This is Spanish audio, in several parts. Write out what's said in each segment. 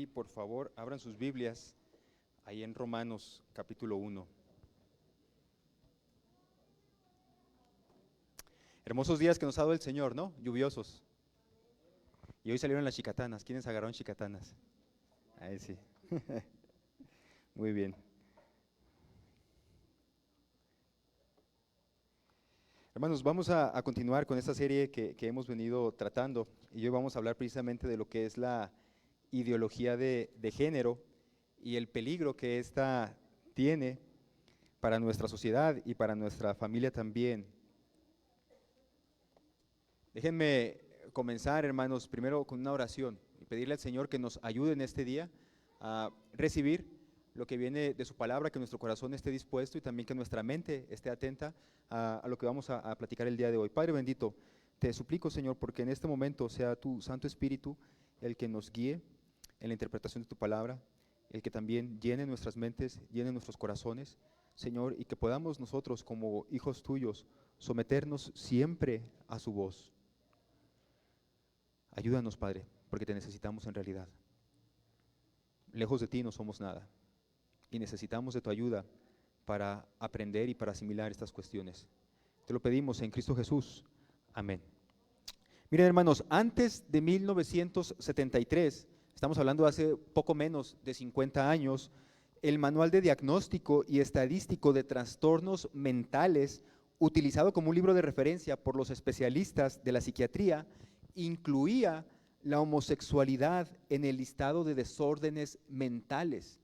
y por favor abran sus Biblias ahí en Romanos capítulo 1. Hermosos días que nos ha dado el Señor, ¿no? Lluviosos. Y hoy salieron las chicatanas. ¿Quiénes agarraron chicatanas? Ahí sí. Muy bien. Hermanos, vamos a continuar con esta serie que hemos venido tratando y hoy vamos a hablar precisamente de lo que es la ideología de género y el peligro que ésta tiene para nuestra sociedad y para nuestra familia también. Déjenme comenzar, hermanos, primero con una oración y pedirle al Señor que nos ayude en este día a recibir lo que viene de su palabra, que nuestro corazón esté dispuesto y también que nuestra mente esté atenta a lo que vamos a platicar el día de hoy. Padre bendito, te suplico, Señor, porque en este momento sea tu Santo Espíritu el que nos guíe en la interpretación de tu palabra, el que también llene nuestras mentes, llene nuestros corazones, Señor, y que podamos nosotros como hijos tuyos someternos siempre a su voz. Ayúdanos, Padre, porque te necesitamos en realidad. Lejos de ti no somos nada y necesitamos de tu ayuda para aprender y para asimilar estas cuestiones. Te lo pedimos en Cristo Jesús. Amén. Miren, hermanos, antes de 1973, estamos hablando de hace poco menos de 50 años, el Manual de Diagnóstico y Estadístico de Trastornos Mentales, utilizado como un libro de referencia por los especialistas de la psiquiatría, incluía la homosexualidad en el listado de desórdenes mentales.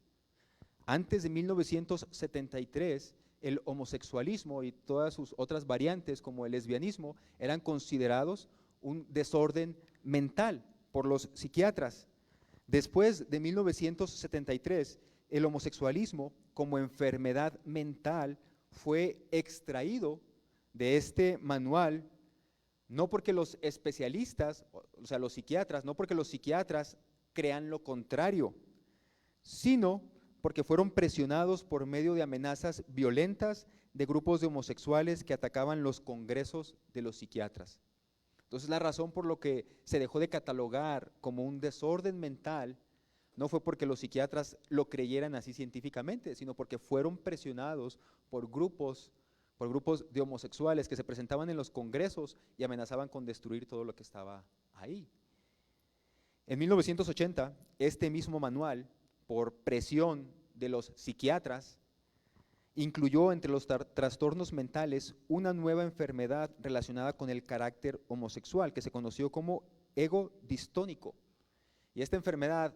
Antes de 1973, el homosexualismo y todas sus otras variantes como el lesbianismo eran considerados un desorden mental por los psiquiatras. Después de 1973, el homosexualismo como enfermedad mental fue extraído de este manual, no porque los especialistas, o sea, los psiquiatras, no porque los psiquiatras crean lo contrario, sino porque fueron presionados por medio de amenazas violentas de grupos de homosexuales que atacaban los congresos de los psiquiatras. Entonces la razón por lo que se dejó de catalogar como un desorden mental no fue porque los psiquiatras lo creyeran así científicamente, sino porque fueron presionados por grupos de homosexuales que se presentaban en los congresos y amenazaban con destruir todo lo que estaba ahí. En 1980, este mismo manual, por presión de los psiquiatras, incluyó entre los trastornos mentales una nueva enfermedad relacionada con el carácter homosexual, que se conoció como ego distónico. Y esta enfermedad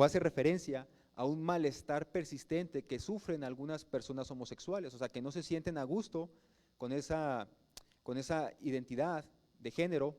hace referencia a un malestar persistente que sufren algunas personas homosexuales, o sea, que no se sienten a gusto con esa identidad de género,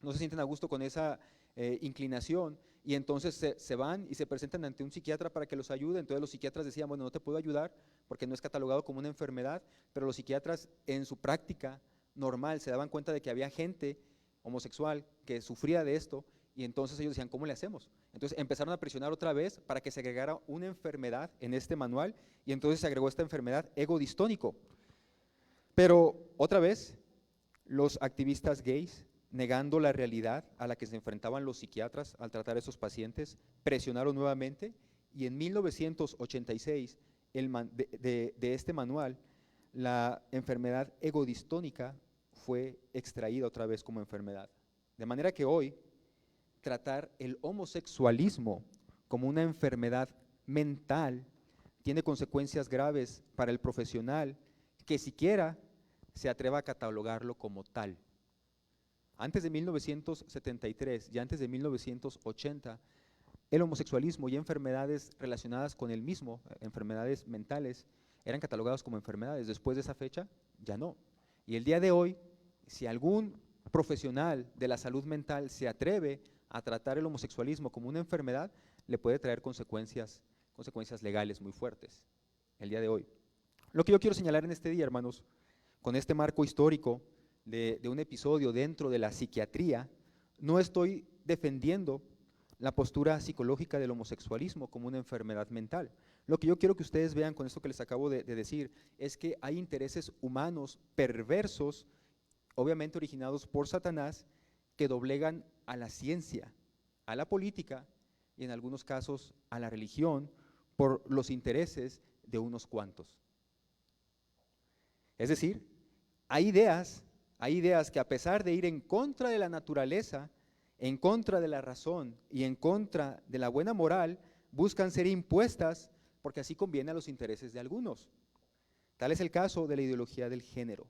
no se sienten a gusto con esa inclinación, y entonces se van y se presentan ante un psiquiatra para que los ayude. Entonces los psiquiatras decían, bueno, no te puedo ayudar porque no es catalogado como una enfermedad, pero los psiquiatras en su práctica normal se daban cuenta de que había gente homosexual que sufría de esto, y entonces ellos decían, ¿cómo le hacemos? Entonces empezaron a presionar otra vez para que se agregara una enfermedad en este manual, y entonces se agregó esta enfermedad ego distónico. Pero otra vez, los activistas gays, negando la realidad a la que se enfrentaban los psiquiatras al tratar a esos pacientes, presionaron nuevamente, y en 1986, de este manual, la enfermedad egodistónica fue extraída otra vez como enfermedad. De manera que hoy, tratar el homosexualismo como una enfermedad mental tiene consecuencias graves para el profesional que siquiera se atreva a catalogarlo como tal. Antes de 1973 y antes de 1980, el homosexualismo y enfermedades relacionadas con el mismo, enfermedades mentales, eran catalogados como enfermedades. Después de esa fecha, ya no. Y el día de hoy, si algún profesional de la salud mental se atreve a tratar el homosexualismo como una enfermedad, le puede traer consecuencias legales muy fuertes, el día de hoy. Lo que yo quiero señalar en este día, hermanos, con este marco histórico de un episodio dentro de la psiquiatría, no estoy defendiendo la postura psicológica del homosexualismo como una enfermedad mental. Lo que yo quiero que ustedes vean con esto que les acabo de decir es que hay intereses humanos perversos, obviamente originados por Satanás, que doblegan a la ciencia, a la política y en algunos casos a la religión por los intereses de unos cuantos. Es decir, hay ideas que a pesar de ir en contra de la naturaleza, en contra de la razón y en contra de la buena moral, buscan ser impuestas porque así conviene a los intereses de algunos. Tal es el caso de la ideología del género,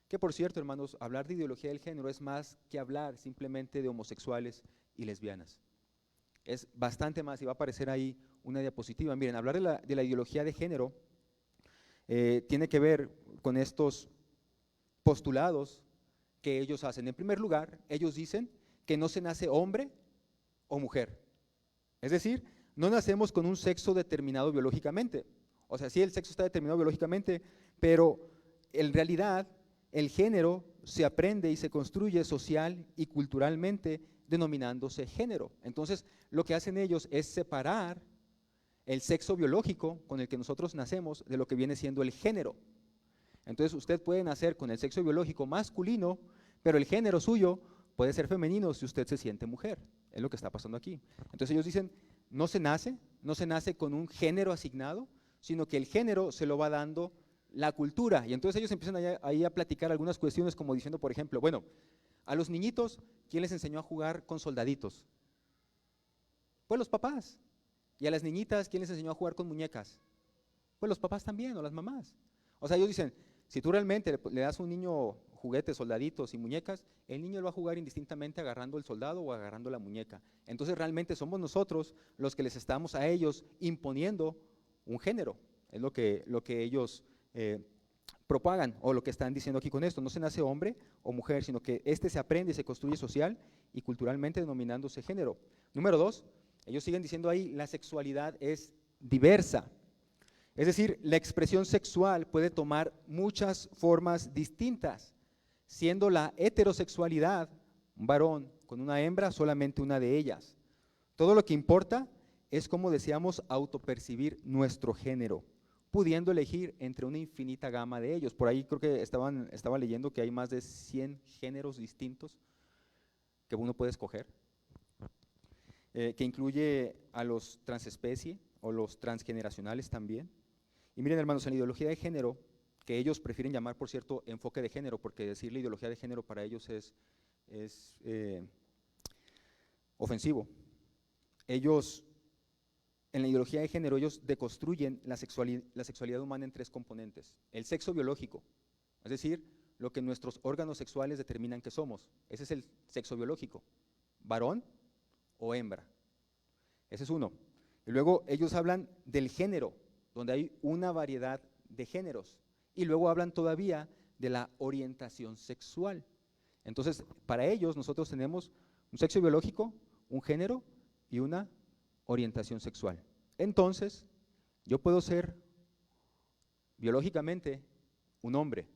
que por cierto, hermanos, hablar de ideología del género es más que hablar simplemente de homosexuales y lesbianas. Es bastante más, y va a aparecer ahí una diapositiva. Miren, hablar de la ideología de género tiene que ver con estos postulados que ellos hacen. En primer lugar, ellos dicen que no se nace hombre o mujer. Es decir, no nacemos con un sexo determinado biológicamente. O sea, sí, el sexo está determinado biológicamente, pero en realidad el género se aprende y se construye social y culturalmente denominándose género. Entonces, lo que hacen ellos es separar el sexo biológico con el que nosotros nacemos de lo que viene siendo el género. Entonces, usted puede nacer con el sexo biológico masculino, pero el género suyo puede ser femenino si usted se siente mujer. Es lo que está pasando aquí. Entonces, ellos dicen, no se nace con un género asignado, sino que el género se lo va dando la cultura. Y entonces ellos empiezan ahí a platicar algunas cuestiones como diciendo, por ejemplo, bueno, a los niñitos, ¿quién les enseñó a jugar con soldaditos? Pues los papás. Y a las niñitas, ¿quién les enseñó a jugar con muñecas? Pues los papás también, o las mamás. O sea, ellos dicen, si tú realmente le das a un niño juguetes, soldaditos y muñecas, el niño lo va a jugar indistintamente agarrando el soldado o agarrando la muñeca. Entonces realmente somos nosotros los que les estamos a ellos imponiendo un género. Es lo que ellos propagan, o lo que están diciendo aquí con esto. No se nace hombre o mujer, sino que este se aprende y se construye social y culturalmente denominándose género. Número 2, ellos siguen diciendo ahí, la sexualidad es diversa. Es decir, la expresión sexual puede tomar muchas formas distintas, siendo la heterosexualidad, un varón con una hembra, solamente una de ellas. Todo lo que importa es cómo deseamos autopercibir nuestro género, pudiendo elegir entre una infinita gama de ellos. Por ahí creo que estaba leyendo que hay más de 100 géneros distintos que uno puede escoger, que incluye a los transespecie o los transgeneracionales también. Y miren, hermanos, en la ideología de género, que ellos prefieren llamar, por cierto, enfoque de género, porque decirle ideología de género para ellos es ofensivo. Ellos, en la ideología de género, ellos deconstruyen la sexualidad humana en 3 componentes. El sexo biológico, es decir, lo que nuestros órganos sexuales determinan que somos. Ese es el sexo biológico, varón o hembra. Ese es uno. Y luego ellos hablan del género, donde hay una variedad de géneros. Y luego hablan todavía de la orientación sexual. Entonces, para ellos nosotros tenemos un sexo biológico, un género y una orientación sexual. Entonces, yo puedo ser biológicamente un hombre,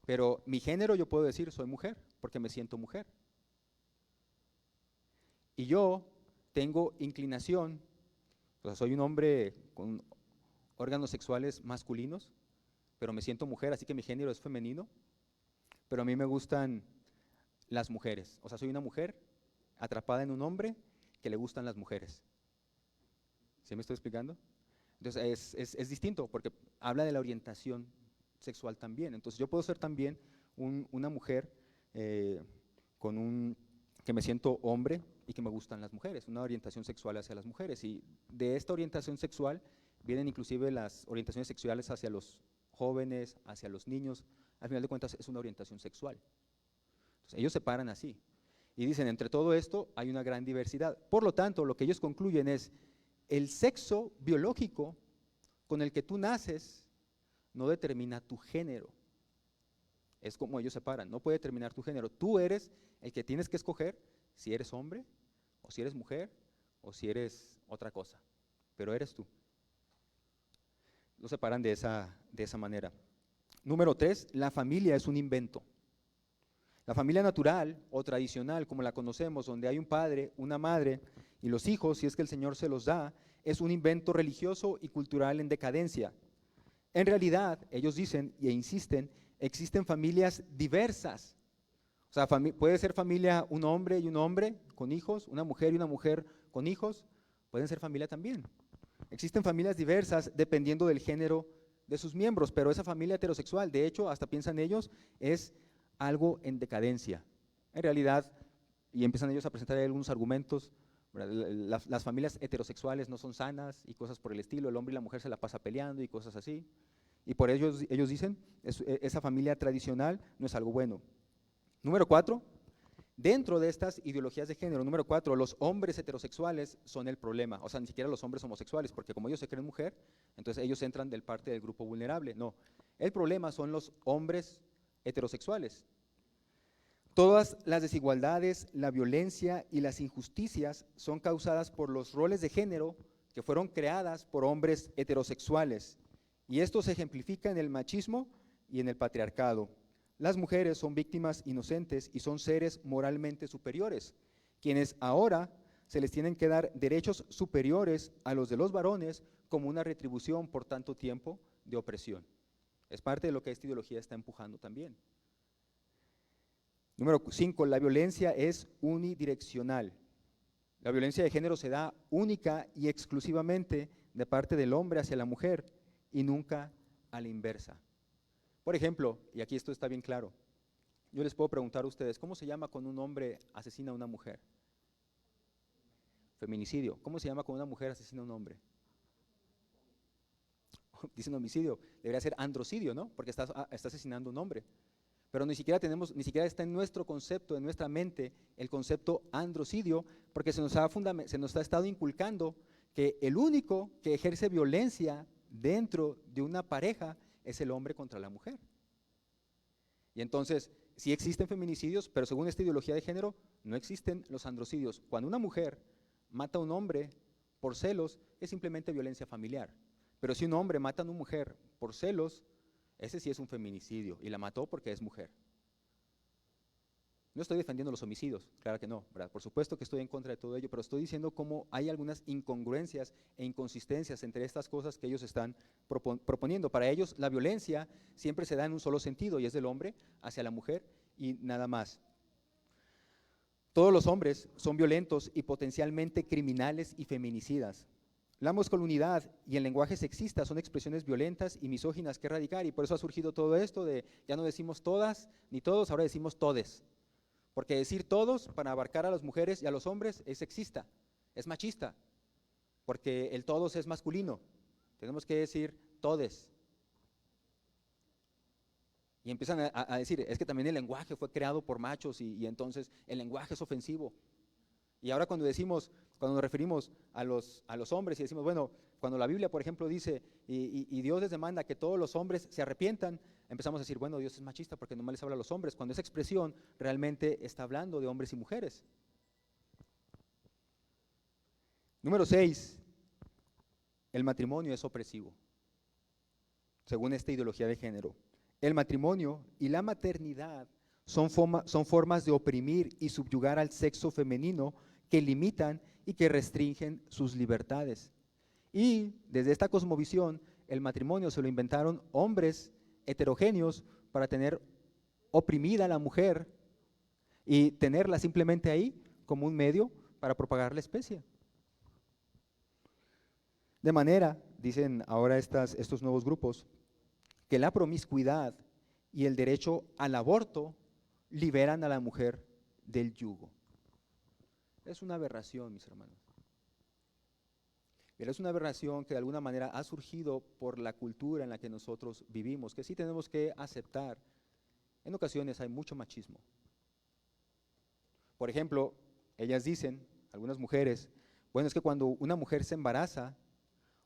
pero mi género yo puedo decir soy mujer, porque me siento mujer. Y yo tengo inclinación, o sea, soy un hombre con órganos sexuales masculinos, pero me siento mujer, así que mi género es femenino, pero a mí me gustan las mujeres. O sea, soy una mujer atrapada en un hombre que le gustan las mujeres. ¿Sí me estoy explicando? Entonces es distinto, porque habla de la orientación sexual también. Entonces yo puedo ser también una mujer que me siento hombre y que me gustan las mujeres, una orientación sexual hacia las mujeres. Y de esta orientación sexual vienen inclusive las orientaciones sexuales hacia los jóvenes, hacia los niños. Al final de cuentas es una orientación sexual. Entonces, ellos se paran así y dicen, entre todo esto hay una gran diversidad. Por lo tanto, lo que ellos concluyen es, el sexo biológico con el que tú naces no determina tu género. Es como ellos separan, no puede determinar tu género. Tú eres el que tienes que escoger si eres hombre, o si eres mujer, o si eres otra cosa, pero eres tú. Lo separan de esa manera. Número 3, la familia es un invento. La familia natural o tradicional, como la conocemos, donde hay un padre, una madre y los hijos, si es que el Señor se los da, es un invento religioso y cultural en decadencia. En realidad, ellos dicen e insisten, existen familias diversas. O sea, puede ser familia un hombre y un hombre con hijos, una mujer y una mujer con hijos, pueden ser familia también. Existen familias diversas dependiendo del género de sus miembros, pero esa familia heterosexual, de hecho, hasta piensan ellos, es algo en decadencia. En realidad, y empiezan ellos a presentar algunos argumentos, las familias heterosexuales no son sanas y cosas por el estilo, el hombre y la mujer se la pasa peleando y cosas así, y por ellos dicen, esa familia tradicional no es algo bueno. Número 4, dentro de estas ideologías de género, número 4, los hombres heterosexuales son el problema, o sea, ni siquiera los hombres homosexuales, porque como ellos se creen mujer, entonces ellos entran del parte del grupo vulnerable, no, el problema son los hombres heterosexuales. Todas las desigualdades, la violencia y las injusticias son causadas por los roles de género que fueron creadas por hombres heterosexuales, y esto se ejemplifica en el machismo y en el patriarcado. Las mujeres son víctimas inocentes y son seres moralmente superiores, quienes ahora se les tienen que dar derechos superiores a los de los varones como una retribución por tanto tiempo de opresión. Es parte de lo que esta ideología está empujando también. Número 5, la violencia es unidireccional. La violencia de género se da única y exclusivamente de parte del hombre hacia la mujer y nunca a la inversa. Por ejemplo, y aquí esto está bien claro, yo les puedo preguntar a ustedes, ¿cómo se llama cuando un hombre asesina a una mujer? Feminicidio. ¿Cómo se llama cuando una mujer asesina a un hombre? Dicen homicidio, debería ser androcidio, ¿no? Porque está asesinando a un hombre. Pero ni siquiera está en nuestro concepto, en nuestra mente, el concepto androcidio, porque se nos ha estado inculcando que el único que ejerce violencia dentro de una pareja es el hombre contra la mujer. Y entonces, sí existen feminicidios, pero según esta ideología de género, no existen los androcidios. Cuando una mujer mata a un hombre por celos, es simplemente violencia familiar. Pero si un hombre mata a una mujer por celos, ese sí es un feminicidio, y la mató porque es mujer. No estoy defendiendo los homicidios, claro que no, ¿verdad? Por supuesto que estoy en contra de todo ello, pero estoy diciendo cómo hay algunas incongruencias e inconsistencias entre estas cosas que ellos están proponiendo. Para ellos la violencia siempre se da en un solo sentido, y es del hombre hacia la mujer y nada más. Todos los hombres son violentos y potencialmente criminales y feminicidas. La masculinidad y el lenguaje sexista son expresiones violentas y misóginas que erradicar, y por eso ha surgido todo esto de ya no decimos todas ni todos, ahora decimos todes. Porque decir todos para abarcar a las mujeres y a los hombres es sexista, es machista, porque el todos es masculino, tenemos que decir todes. Y empiezan a decir, es que también el lenguaje fue creado por machos y entonces el lenguaje es ofensivo. Y ahora cuando nos referimos a los hombres y decimos, bueno, cuando la Biblia, por ejemplo, dice, y Dios les demanda que todos los hombres se arrepientan, empezamos a decir, bueno, Dios es machista porque nomás les habla a los hombres, cuando esa expresión realmente está hablando de hombres y mujeres. Número 6, el matrimonio es opresivo, según esta ideología de género. El matrimonio y la maternidad son formas de oprimir y subyugar al sexo femenino que limitan y que restringen sus libertades. Y desde esta cosmovisión, el matrimonio se lo inventaron hombres heterogéneos para tener oprimida a la mujer y tenerla simplemente ahí como un medio para propagar la especie. De manera, dicen ahora estos nuevos grupos, que la promiscuidad y el derecho al aborto liberan a la mujer del yugo. Es una aberración, mis hermanos. Pero es una aberración que de alguna manera ha surgido por la cultura en la que nosotros vivimos, que sí tenemos que aceptar. En ocasiones hay mucho machismo. Por ejemplo, ellas dicen, algunas mujeres, bueno, es que cuando una mujer se embaraza,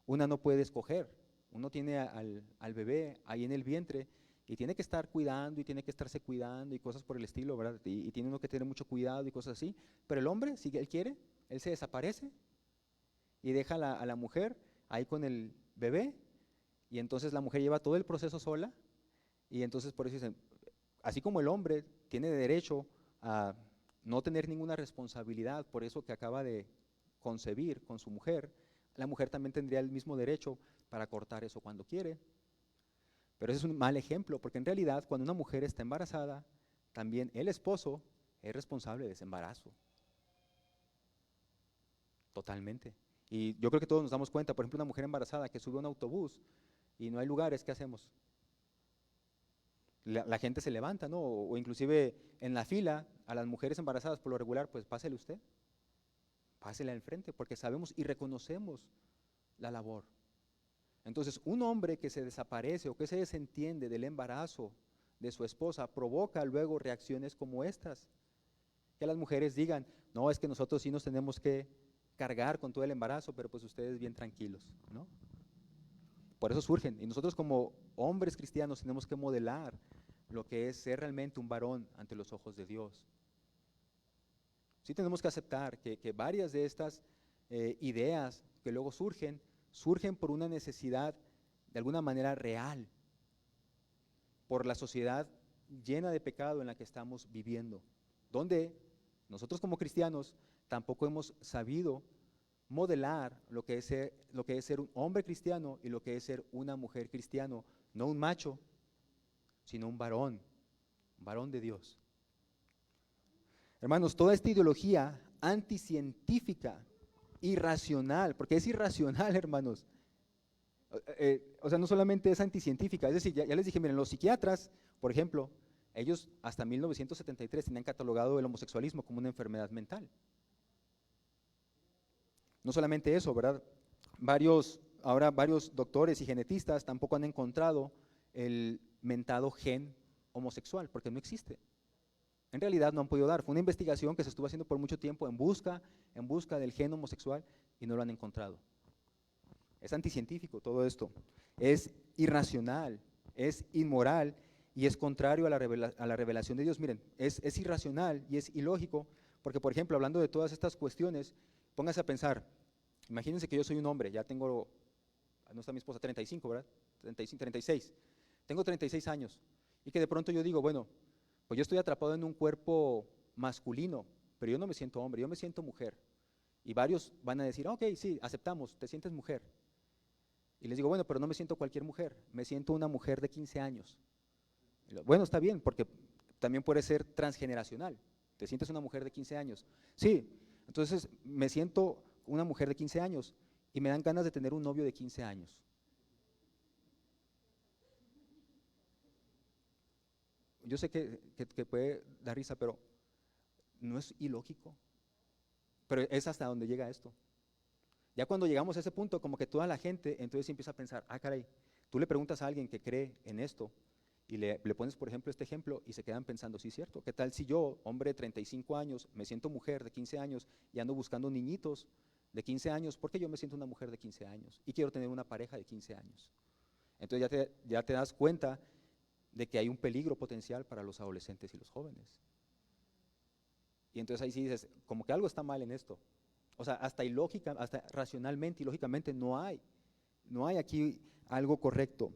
una no puede escoger. Uno tiene al bebé ahí en el vientre y tiene que estar cuidando y tiene que estarse cuidando y cosas por el estilo, ¿verdad? Y tiene uno que tener mucho cuidado y cosas así. Pero el hombre, si él quiere, él se desaparece y deja a la mujer ahí con el bebé, y entonces la mujer lleva todo el proceso sola, y entonces por eso dicen, así como el hombre tiene derecho a no tener ninguna responsabilidad por eso que acaba de concebir con su mujer, la mujer también tendría el mismo derecho para cortar eso cuando quiere. Pero ese es un mal ejemplo, porque en realidad cuando una mujer está embarazada, también el esposo es responsable de ese embarazo. Totalmente. Y yo creo que todos nos damos cuenta, por ejemplo, una mujer embarazada que sube a un autobús y no hay lugares, ¿qué hacemos? La gente se levanta, ¿no? O inclusive en la fila, a las mujeres embarazadas por lo regular, pues pásele usted, pásele al frente, porque sabemos y reconocemos la labor. Entonces, un hombre que se desaparece o que se desentiende del embarazo de su esposa provoca luego reacciones como estas. Que las mujeres digan, no, es que nosotros sí nos tenemos que cargar con todo el embarazo, pero pues ustedes bien tranquilos, ¿no? Por eso surgen. Y nosotros como hombres cristianos tenemos que modelar lo que es ser realmente un varón ante los ojos de Dios. Sí tenemos que aceptar que varias de estas ideas que luego surgen por una necesidad de alguna manera real, por la sociedad llena de pecado en la que estamos viviendo, donde nosotros como cristianos tampoco hemos sabido modelar lo que es ser un hombre cristiano y lo que es ser una mujer cristiano, no un macho, sino un varón de Dios. Hermanos, toda esta ideología anticientífica, irracional, porque es irracional, hermanos. O sea, no solamente es anticientífica, es decir, ya les dije, miren, los psiquiatras, por ejemplo, ellos hasta 1973 tenían catalogado el homosexualismo como una enfermedad mental. No solamente eso, ¿verdad? Ahora varios doctores y genetistas tampoco han encontrado el mentado gen homosexual, porque no existe. En realidad no han podido dar. Fue una investigación que se estuvo haciendo por mucho tiempo en busca del gen homosexual y no lo han encontrado. Es anticientífico todo esto. Es irracional, es inmoral y es contrario a la revelación de Dios. Miren, es irracional y es ilógico, porque por ejemplo, hablando de todas estas cuestiones, póngase a pensar, imagínense que yo soy un hombre, ya tengo, no está mi esposa, 35, ¿verdad? 35, 36. Tengo 36 años y que de pronto yo digo, bueno, pues yo estoy atrapado en un cuerpo masculino, pero yo no me siento hombre, yo me siento mujer. Y varios van a decir, ok, sí, aceptamos, te sientes mujer. Y les digo, bueno, pero no me siento cualquier mujer, me siento una mujer de 15 años. Bueno, está bien, porque también puede ser transgeneracional. Te sientes una mujer de 15 años. Sí, entonces me siento una mujer de 15 años y me dan ganas de tener un novio de 15 años. Yo sé que puede dar risa, pero no es ilógico. Pero es hasta donde llega esto. Ya cuando llegamos a ese punto, como que toda la gente entonces empieza a pensar, ah, caray, tú le preguntas a alguien que cree en esto y le pones, por ejemplo, este ejemplo y se quedan pensando, sí, cierto, ¿qué tal si yo, hombre de 35 años, me siento mujer de 15 años y ando buscando niñitos de 15 años? ¿Por qué yo me siento una mujer de 15 años y quiero tener una pareja de 15 años? Entonces ya te das cuenta de que hay un peligro potencial para los adolescentes y los jóvenes. Y entonces ahí sí dices, como que algo está mal en esto. O sea, hasta racionalmente y lógicamente no hay aquí algo correcto.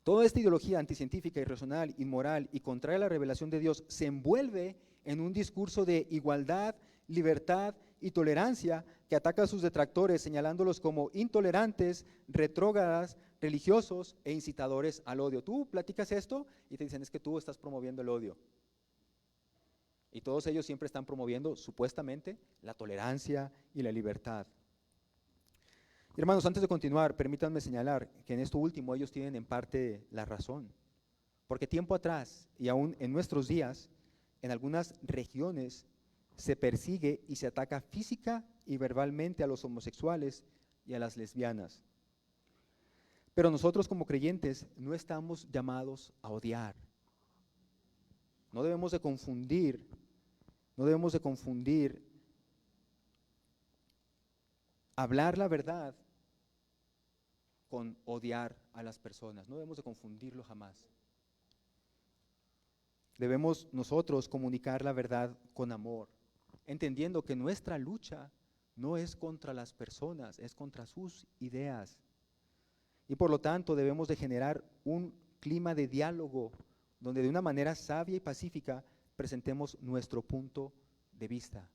Toda esta ideología anticientífica, irracional, inmoral y contraria a la revelación de Dios se envuelve en un discurso de igualdad, libertad y tolerancia que ataca a sus detractores señalándolos como intolerantes, retrógradas, religiosos e incitadores al odio. Tú platicas esto y te dicen, es que tú estás promoviendo el odio. Y todos ellos siempre están promoviendo, supuestamente, la tolerancia y la libertad. Hermanos, antes de continuar, permítanme señalar que en esto último ellos tienen en parte la razón. Porque tiempo atrás, y aún en nuestros días, en algunas regiones se persigue y se ataca física y verbalmente a los homosexuales y a las lesbianas. Pero nosotros como creyentes no estamos llamados a odiar. No debemos de confundir hablar la verdad con odiar a las personas. No debemos de confundirlo jamás. Debemos nosotros comunicar la verdad con amor, entendiendo que nuestra lucha no es contra las personas, es contra sus ideas. Y por lo tanto debemos de generar un clima de diálogo donde de una manera sabia y pacífica presentemos nuestro punto de vista.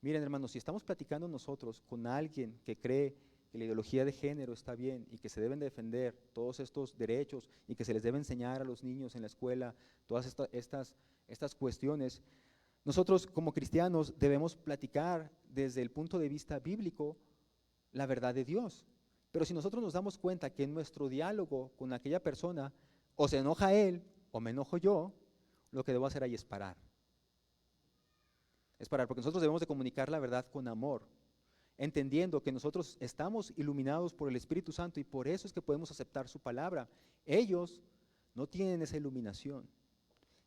Miren, hermanos, si estamos platicando nosotros con alguien que cree que la ideología de género está bien y que se deben defender todos estos derechos y que se les debe enseñar a los niños en la escuela, todas estas cuestiones, Nosotros como cristianos debemos platicar desde el punto de vista bíblico la verdad de Dios. Pero si nosotros nos damos cuenta que en nuestro diálogo con aquella persona o se enoja él o me enojo yo, lo que debo hacer ahí es parar. Es parar, porque nosotros debemos de comunicar la verdad con amor, entendiendo que nosotros estamos iluminados por el Espíritu Santo y por eso es que podemos aceptar su palabra. Ellos no tienen esa iluminación.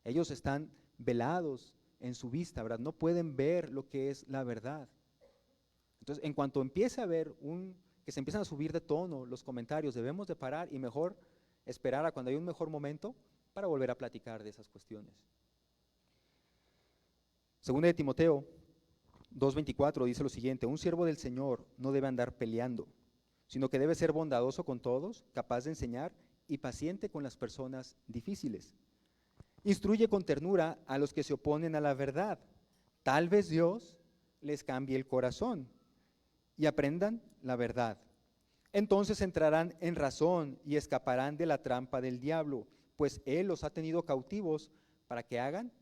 Ellos están velados en su vista, ¿verdad? No pueden ver lo que es la verdad. Entonces, en cuanto empiece a ver que se empiezan a subir de tono los comentarios, debemos de parar y mejor esperar a cuando haya un mejor momento para volver a platicar de esas cuestiones. Segunda de Timoteo 2:24 dice lo siguiente: un siervo del Señor no debe andar peleando, sino que debe ser bondadoso con todos, capaz de enseñar y paciente con las personas difíciles. Instruye con ternura a los que se oponen a la verdad. Tal vez Dios les cambie el corazón y aprendan la verdad. Entonces entrarán en razón y escaparán de la trampa del diablo, pues Él los ha tenido cautivos para que hagan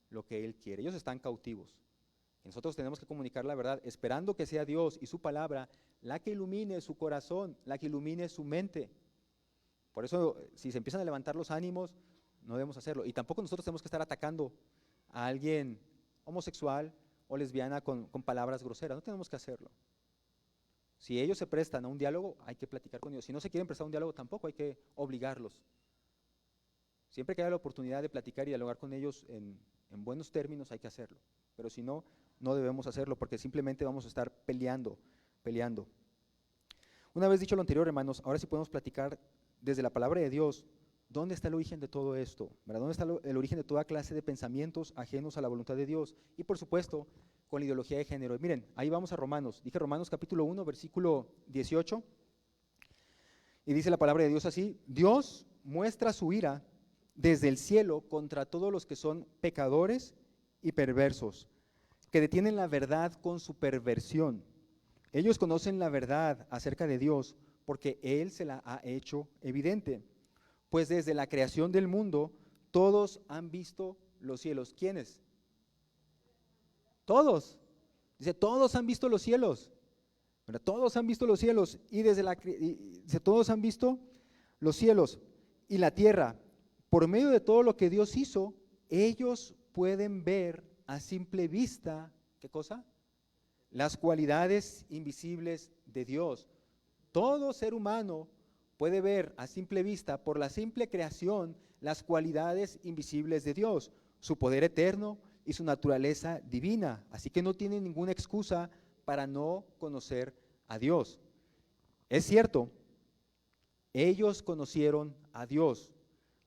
lo que Él quiere. Ellos están cautivos. Y nosotros tenemos que comunicar la verdad, esperando que sea Dios y su palabra la que ilumine su corazón, la que ilumine su mente. Por eso, si se empiezan a levantar los ánimos, no debemos hacerlo. Y tampoco nosotros tenemos que estar atacando a alguien homosexual o lesbiana con palabras groseras. No tenemos que hacerlo. Si ellos se prestan a un diálogo, hay que platicar con ellos. Si no se quieren prestar a un diálogo, tampoco hay que obligarlos. Siempre que haya la oportunidad de platicar y dialogar con ellos en buenos términos, hay que hacerlo. Pero si no, no debemos hacerlo porque simplemente vamos a estar peleando. Una vez dicho lo anterior, hermanos, ahora sí podemos platicar desde la palabra de Dios. ¿Dónde está el origen de todo esto? ¿Verdad? ¿Dónde está el origen de toda clase de pensamientos ajenos a la voluntad de Dios? Y por supuesto, con la ideología de género. Miren, ahí vamos a Romanos. Dije Romanos capítulo 1, versículo 18. Y dice la palabra de Dios así: Dios muestra su ira desde el cielo contra todos los que son pecadores y perversos, que detienen la verdad con su perversión. Ellos conocen la verdad acerca de Dios porque Él se la ha hecho evidente. Pues desde la creación del mundo, todos han visto los cielos. ¿Quiénes? Todos. Dice, todos han visto los cielos. ¿Verdad? Todos han visto los cielos. Y dice, todos han visto los cielos y la tierra. Por medio de todo lo que Dios hizo, ellos pueden ver a simple vista, ¿qué cosa? Las cualidades invisibles de Dios. Todo ser humano puede ver a simple vista, por la simple creación, las cualidades invisibles de Dios, su poder eterno y su naturaleza divina. Así que no tienen ninguna excusa para no conocer a Dios. Es cierto, ellos conocieron a Dios,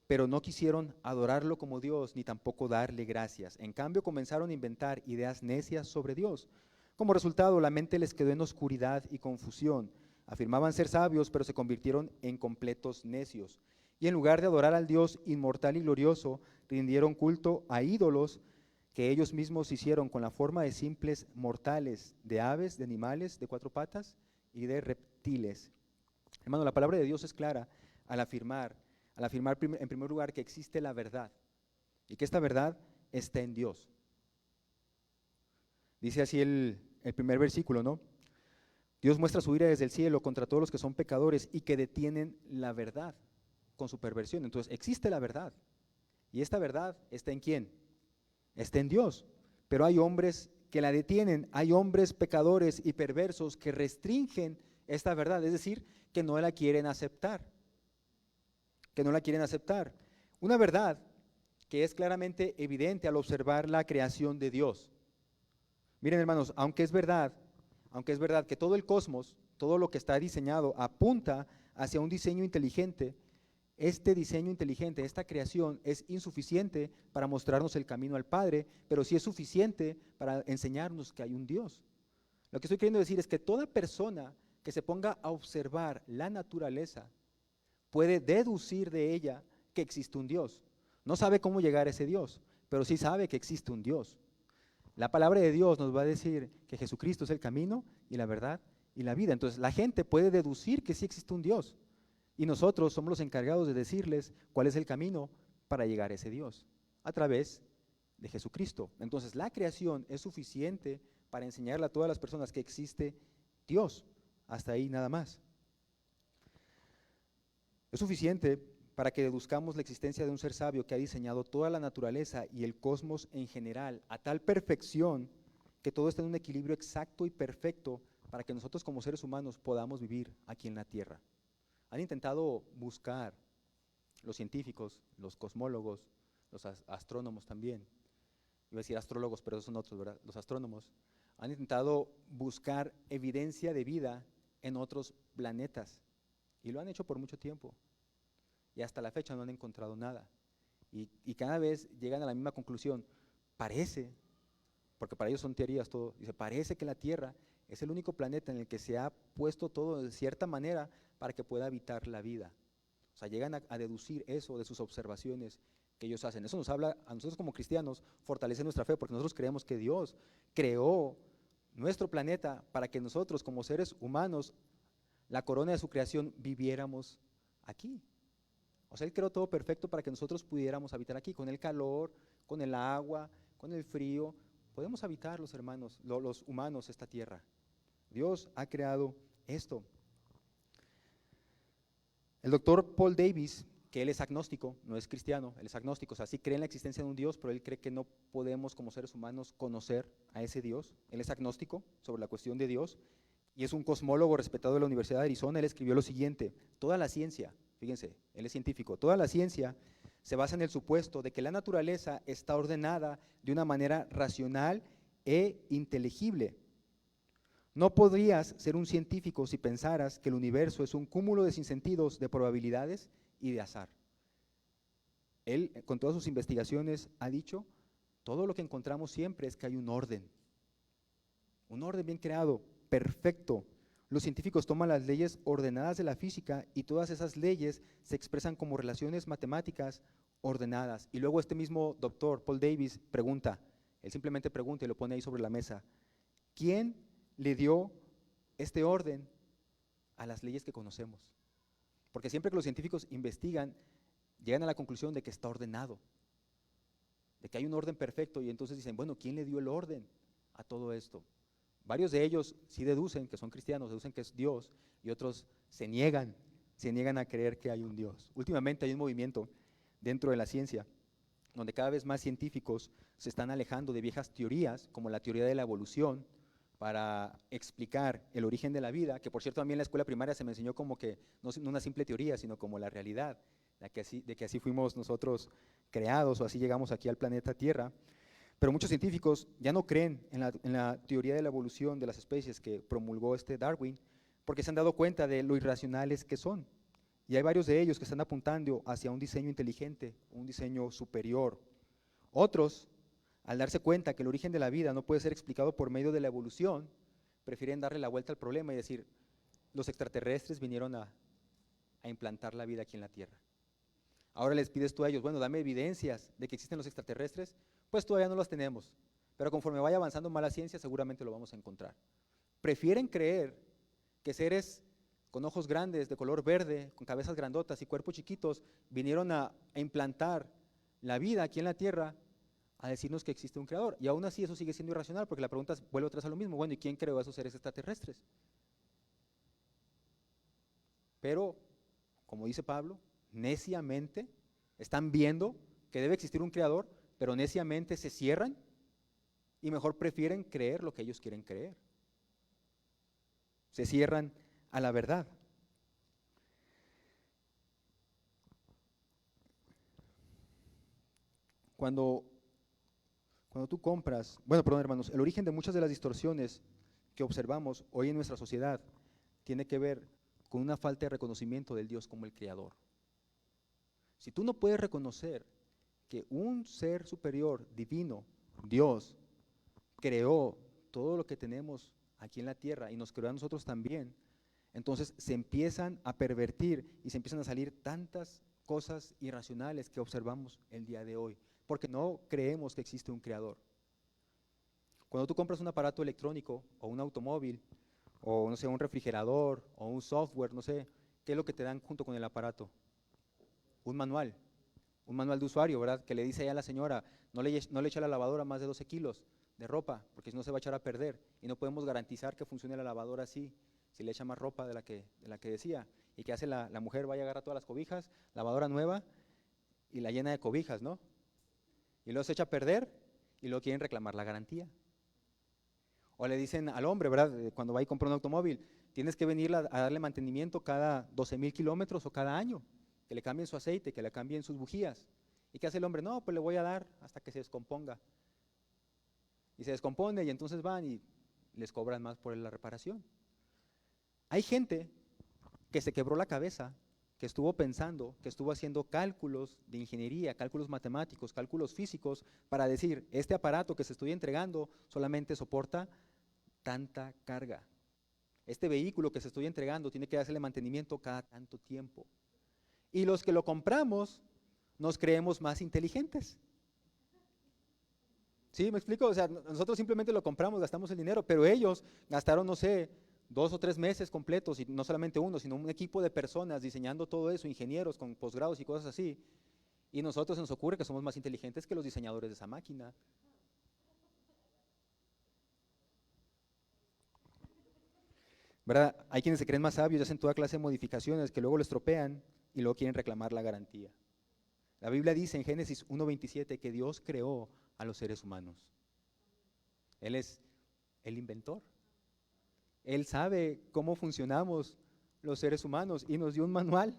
pero no quisieron adorarlo como Dios, ni tampoco darle gracias. En cambio, comenzaron a inventar ideas necias sobre Dios. Como resultado, la mente les quedó en oscuridad y confusión. Afirmaban ser sabios, pero se convirtieron en completos necios. Y en lugar de adorar al Dios inmortal y glorioso, rindieron culto a ídolos que ellos mismos hicieron con la forma de simples mortales, de aves, de animales de cuatro patas y de reptiles. Hermano, la palabra de Dios es clara al afirmar en primer lugar que existe la verdad y que esta verdad está en Dios. Dice así el primer versículo, ¿no? Dios muestra su ira desde el cielo contra todos los que son pecadores y que detienen la verdad con su perversión. Entonces existe la verdad y esta verdad está ¿en quién? Está en Dios, pero hay hombres que la detienen, hay hombres pecadores y perversos que restringen esta verdad, es decir, que no la quieren aceptar, Una verdad que es claramente evidente al observar la creación de Dios. Miren, hermanos, aunque es verdad que todo el cosmos, todo lo que está diseñado apunta hacia un diseño inteligente, este diseño inteligente, esta creación es insuficiente para mostrarnos el camino al Padre, pero sí es suficiente para enseñarnos que hay un Dios. Lo que estoy queriendo decir es que toda persona que se ponga a observar la naturaleza puede deducir de ella que existe un Dios. No sabe cómo llegar a ese Dios, pero sí sabe que existe un Dios. La palabra de Dios nos va a decir que Jesucristo es el camino y la verdad y la vida. Entonces la gente puede deducir que sí existe un Dios y nosotros somos los encargados de decirles cuál es el camino para llegar a ese Dios a través de Jesucristo. Entonces, la creación es suficiente para enseñarle a todas las personas que existe Dios. Hasta ahí nada más. Es suficiente para que deduzcamos la existencia de un ser sabio que ha diseñado toda la naturaleza y el cosmos en general a tal perfección que todo está en un equilibrio exacto y perfecto para que nosotros como seres humanos podamos vivir aquí en la Tierra. Han intentado buscar los científicos, los cosmólogos, los astrónomos también, iba a decir astrólogos, pero esos son otros, ¿verdad? Los astrónomos han intentado buscar evidencia de vida en otros planetas y lo han hecho por mucho tiempo y hasta la fecha no han encontrado nada y cada vez llegan a la misma conclusión. Parece, porque para ellos son teorías todo, dice, parece que la Tierra es el único planeta en el que se ha puesto todo de cierta manera para que pueda habitar la vida. O sea, llegan a deducir eso de sus observaciones que ellos hacen. Eso nos habla, a nosotros como cristianos, fortalece nuestra fe, porque nosotros creemos que Dios creó nuestro planeta para que nosotros como seres humanos, la corona de su creación, viviéramos aquí. O sea, Él creó todo perfecto para que nosotros pudiéramos habitar aquí, con el calor, con el agua, con el frío. Podemos habitar los hermanos, los humanos, esta tierra. Dios ha creado esto. El doctor Paul Davis, que él es agnóstico, no es cristiano, él es agnóstico, o sea, sí cree en la existencia de un Dios, pero él cree que no podemos como seres humanos conocer a ese Dios. Él es agnóstico sobre la cuestión de Dios y es un cosmólogo respetado de la Universidad de Arizona. Él escribió lo siguiente: toda la ciencia, fíjense, él es científico, toda la ciencia se basa en el supuesto de que la naturaleza está ordenada de una manera racional e inteligible. No podrías ser un científico si pensaras que el universo es un cúmulo de sinsentidos, de probabilidades y de azar. Él, con todas sus investigaciones, ha dicho, todo lo que encontramos siempre es que hay un orden bien creado, perfecto. Los científicos toman las leyes ordenadas de la física y todas esas leyes se expresan como relaciones matemáticas ordenadas. Y luego este mismo doctor, Paul Davis, pregunta, él simplemente pregunta y lo pone ahí sobre la mesa, ¿quién le dio este orden a las leyes que conocemos? Porque siempre que los científicos investigan, llegan a la conclusión de que está ordenado, de que hay un orden perfecto, y entonces dicen, bueno, ¿quién le dio el orden a todo esto? Varios de ellos sí deducen que son cristianos, deducen que es Dios, y otros se niegan a creer que hay un Dios. Últimamente hay un movimiento dentro de la ciencia donde cada vez más científicos se están alejando de viejas teorías, como la teoría de la evolución, para explicar el origen de la vida, que por cierto a mí en la escuela primaria se me enseñó como que no una simple teoría, sino como la realidad, de que así fuimos nosotros creados o así llegamos aquí al planeta Tierra. Pero muchos científicos ya no creen en la teoría de la evolución de las especies que promulgó Darwin, porque se han dado cuenta de lo irracionales que son. Y hay varios de ellos que están apuntando hacia un diseño inteligente, un diseño superior. Otros, al darse cuenta que el origen de la vida no puede ser explicado por medio de la evolución, prefieren darle la vuelta al problema y decir, los extraterrestres vinieron a implantar la vida aquí en la Tierra. Ahora les pides tú a ellos, bueno, dame evidencias de que existen los extraterrestres, pues todavía no las tenemos, pero conforme vaya avanzando más la ciencia seguramente lo vamos a encontrar. Prefieren creer que seres con ojos grandes, de color verde, con cabezas grandotas y cuerpos chiquitos, vinieron a implantar la vida aquí en la Tierra, a decirnos que existe un creador. Y aún así eso sigue siendo irracional, porque la pregunta vuelve otra vez a lo mismo, bueno, ¿y quién creó a esos seres extraterrestres? Pero, como dice Pablo, neciamente están viendo que debe existir un creador, pero neciamente se cierran y mejor prefieren creer lo que ellos quieren creer. Se cierran a la verdad. Cuando tú compras, bueno, perdón hermanos, el origen de muchas de las distorsiones que observamos hoy en nuestra sociedad tiene que ver con una falta de reconocimiento del Dios como el creador. Si tú no puedes reconocer que un ser superior, divino, Dios, creó todo lo que tenemos aquí en la tierra y nos creó a nosotros también, entonces se empiezan a pervertir y se empiezan a salir tantas cosas irracionales que observamos el día de hoy, porque no creemos que existe un creador. Cuando tú compras un aparato electrónico o un automóvil, o no sé, un refrigerador o un software, no sé, ¿qué es lo que te dan junto con el aparato? Un manual de usuario, ¿verdad? Que le dice ya a la señora, no le eche a la lavadora más de 12 kilos de ropa, porque si no se va a echar a perder, y no podemos garantizar que funcione la lavadora así, si le echa más ropa de la que decía. ¿Y qué hace la mujer? Vaya a agarrar todas las cobijas, lavadora nueva, y la llena de cobijas, ¿no? Y luego se echa a perder, y luego quieren reclamar la garantía. O le dicen al hombre, ¿verdad? Cuando va y compra un automóvil, tienes que venir a darle mantenimiento cada 12,000 kilómetros o cada año, que le cambien su aceite, que le cambien sus bujías. ¿Y qué hace el hombre? No, pues le voy a dar hasta que se descomponga. Y se descompone y entonces van y les cobran más por la reparación. Hay gente que se quebró la cabeza, que estuvo pensando, que estuvo haciendo cálculos de ingeniería, cálculos matemáticos, cálculos físicos, para decir, este aparato que se estoy entregando solamente soporta tanta carga. Este vehículo que se estoy entregando tiene que hacerle mantenimiento cada tanto tiempo. Y los que lo compramos nos creemos más inteligentes. ¿Sí? ¿Me explico? O sea, nosotros simplemente lo compramos, gastamos el dinero, pero ellos gastaron, no sé, 2 o 3 meses completos, y no solamente uno, sino un equipo de personas diseñando todo eso, ingenieros con posgrados y cosas así. Y nosotros se nos ocurre que somos más inteligentes que los diseñadores de esa máquina. ¿Verdad? Hay quienes se creen más sabios y hacen toda clase de modificaciones que luego lo estropean y luego quieren reclamar la garantía. La Biblia dice en Génesis 1:27 que Dios creó a los seres humanos. Él es el inventor. Él sabe cómo funcionamos los seres humanos y nos dio un manual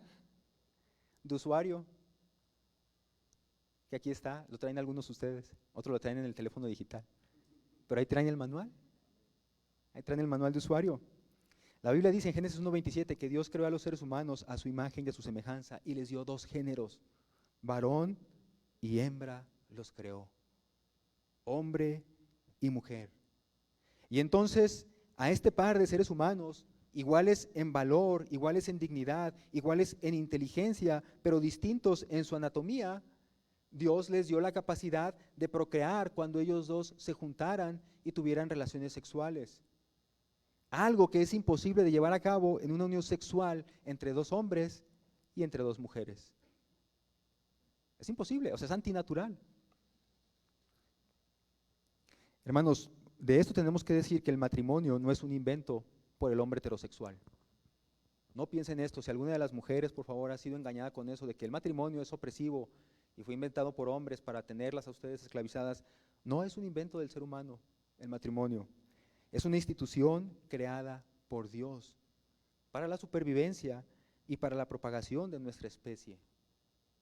de usuario, que aquí está, lo traen algunos de ustedes, otros lo traen en el teléfono digital, pero ahí traen el manual, de usuario. La Biblia dice en Génesis 1:27 que Dios creó a los seres humanos a su imagen y a su semejanza y les dio 2 géneros, varón y hembra los creó, hombre y mujer. Y entonces a este par de seres humanos, iguales en valor, iguales en dignidad, iguales en inteligencia, pero distintos en su anatomía, Dios les dio la capacidad de procrear cuando ellos dos se juntaran y tuvieran relaciones sexuales. Algo que es imposible de llevar a cabo en una unión sexual entre 2 hombres y entre 2 mujeres. Es imposible, o sea, es antinatural. Hermanos, de esto tenemos que decir que el matrimonio no es un invento por el hombre heterosexual. No piensen esto, si alguna de las mujeres, por favor, ha sido engañada con eso de que el matrimonio es opresivo y fue inventado por hombres para tenerlas a ustedes esclavizadas, no es un invento del ser humano el matrimonio. Es una institución creada por Dios para la supervivencia y para la propagación de nuestra especie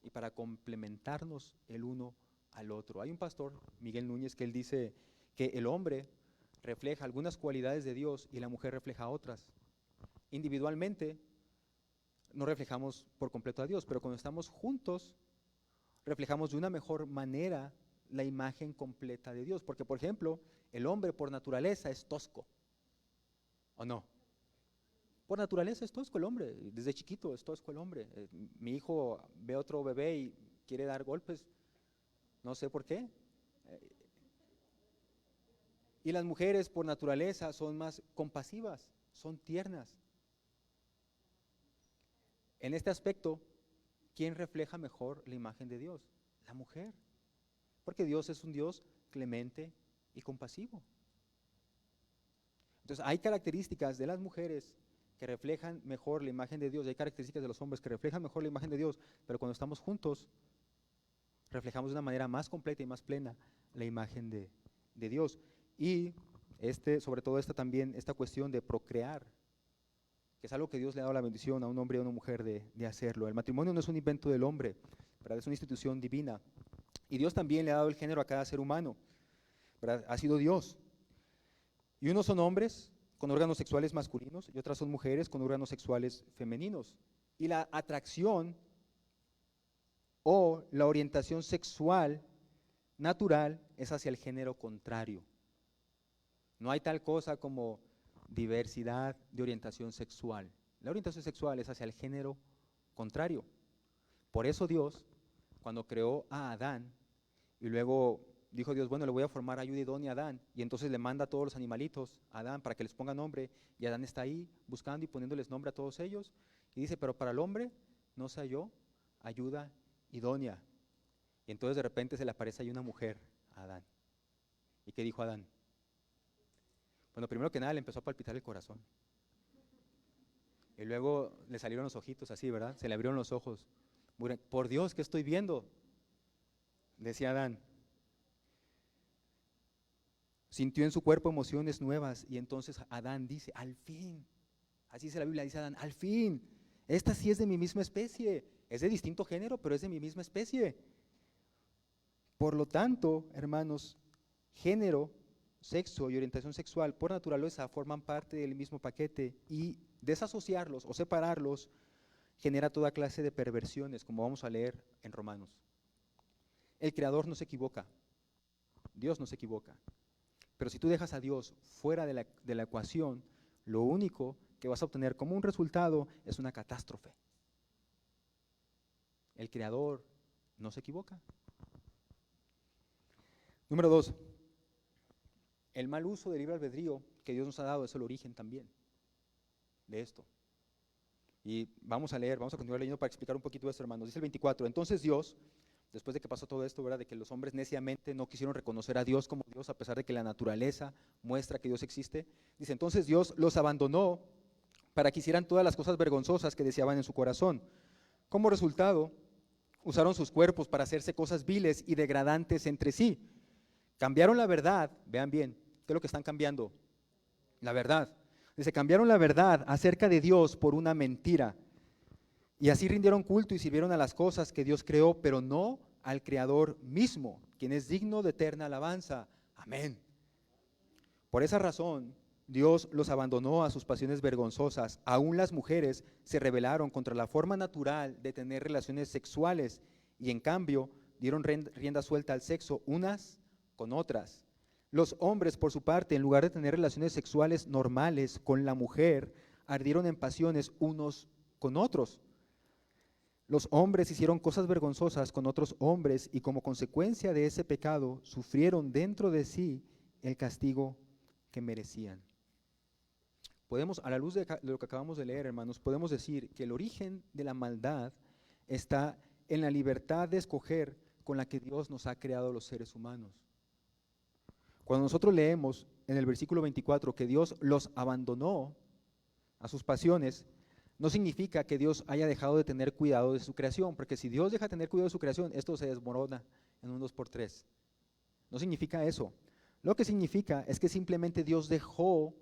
y para complementarnos el uno al otro. Hay un pastor, Miguel Núñez, que él dice que el hombre refleja algunas cualidades de Dios y la mujer refleja otras. Individualmente no reflejamos por completo a Dios, pero cuando estamos juntos reflejamos de una mejor manera la imagen completa de Dios. Porque, por ejemplo, el hombre por naturaleza es tosco, ¿o no? Por naturaleza es tosco el hombre, desde chiquito es tosco el hombre. Mi hijo ve a otro bebé y quiere dar golpes, no sé por qué. Y las mujeres por naturaleza son más compasivas, son tiernas. En este aspecto, ¿quién refleja mejor la imagen de Dios? La mujer. Porque Dios es un Dios clemente y compasivo. Entonces, hay características de las mujeres que reflejan mejor la imagen de Dios, y hay características de los hombres que reflejan mejor la imagen de Dios, pero cuando estamos juntos, reflejamos de una manera más completa y más plena la imagen de Dios. Y sobre todo esta cuestión de procrear, que es algo que Dios le ha dado la bendición a un hombre y a una mujer de hacerlo. El matrimonio no es un invento del hombre, ¿verdad? Es una institución divina. Y Dios también le ha dado el género a cada ser humano, ¿verdad? Ha sido Dios. Y unos son hombres con órganos sexuales masculinos y otras son mujeres con órganos sexuales femeninos. Y la atracción o la orientación sexual natural es hacia el género contrario. No hay tal cosa como diversidad de orientación sexual. La orientación sexual es hacia el género contrario. Por eso Dios, cuando creó a Adán, y luego dijo Dios, bueno, le voy a formar ayuda idónea a Adán, y entonces le manda a todos los animalitos a Adán para que les ponga nombre, y Adán está ahí buscando y poniéndoles nombre a todos ellos, y dice, pero para el hombre no se halló ayuda idónea. Y entonces de repente se le aparece ahí una mujer a Adán. ¿Y qué dijo Adán? Bueno, primero que nada le empezó a palpitar el corazón. Y luego le salieron los ojitos así, ¿verdad? Se le abrieron los ojos. Por Dios, ¿qué estoy viendo? Decía Adán. Sintió en su cuerpo emociones nuevas y entonces Adán dice, al fin, así dice la Biblia, dice Adán, al fin, esta sí es de mi misma especie, es de distinto género, pero es de mi misma especie. Por lo tanto, hermanos, género, sexo y orientación sexual por naturaleza forman parte del mismo paquete y desasociarlos o separarlos genera toda clase de perversiones, como vamos a leer en Romanos. El Creador no se equivoca, Dios no se equivoca, pero si tú dejas a Dios fuera de la ecuación, lo único que vas a obtener como un resultado es una catástrofe. El Creador no se equivoca. Número 2, el mal uso del libre albedrío que Dios nos ha dado es el origen también de esto. Y vamos a continuar leyendo para explicar un poquito esto, hermanos. Dice el 24, entonces Dios, después de que pasó todo esto, ¿verdad? De que los hombres neciamente no quisieron reconocer a Dios como Dios, a pesar de que la naturaleza muestra que Dios existe, dice, entonces Dios los abandonó para que hicieran todas las cosas vergonzosas que deseaban en su corazón. Como resultado, usaron sus cuerpos para hacerse cosas viles y degradantes entre sí. Cambiaron la verdad, vean bien, ¿qué es lo que están cambiando? La verdad. Dice, cambiaron la verdad acerca de Dios por una mentira. Y así rindieron culto y sirvieron a las cosas que Dios creó, pero no al Creador mismo, quien es digno de eterna alabanza. Amén. Por esa razón, Dios los abandonó a sus pasiones vergonzosas. Aún las mujeres se rebelaron contra la forma natural de tener relaciones sexuales y en cambio dieron rienda suelta al sexo unas con otras. Los hombres, por su parte, en lugar de tener relaciones sexuales normales con la mujer, ardieron en pasiones unos con otros. Los hombres hicieron cosas vergonzosas con otros hombres y como consecuencia de ese pecado sufrieron dentro de sí el castigo que merecían. Podemos, a la luz de lo que acabamos de leer, hermanos, podemos decir que el origen de la maldad está en la libertad de escoger con la que Dios nos ha creado los seres humanos. Cuando nosotros leemos en el versículo 24 que Dios los abandonó a sus pasiones, no significa que Dios haya dejado de tener cuidado de su creación, porque si Dios deja de tener cuidado de su creación, esto se desmorona en un 2x3. No significa eso. Lo que significa es que simplemente Dios dejó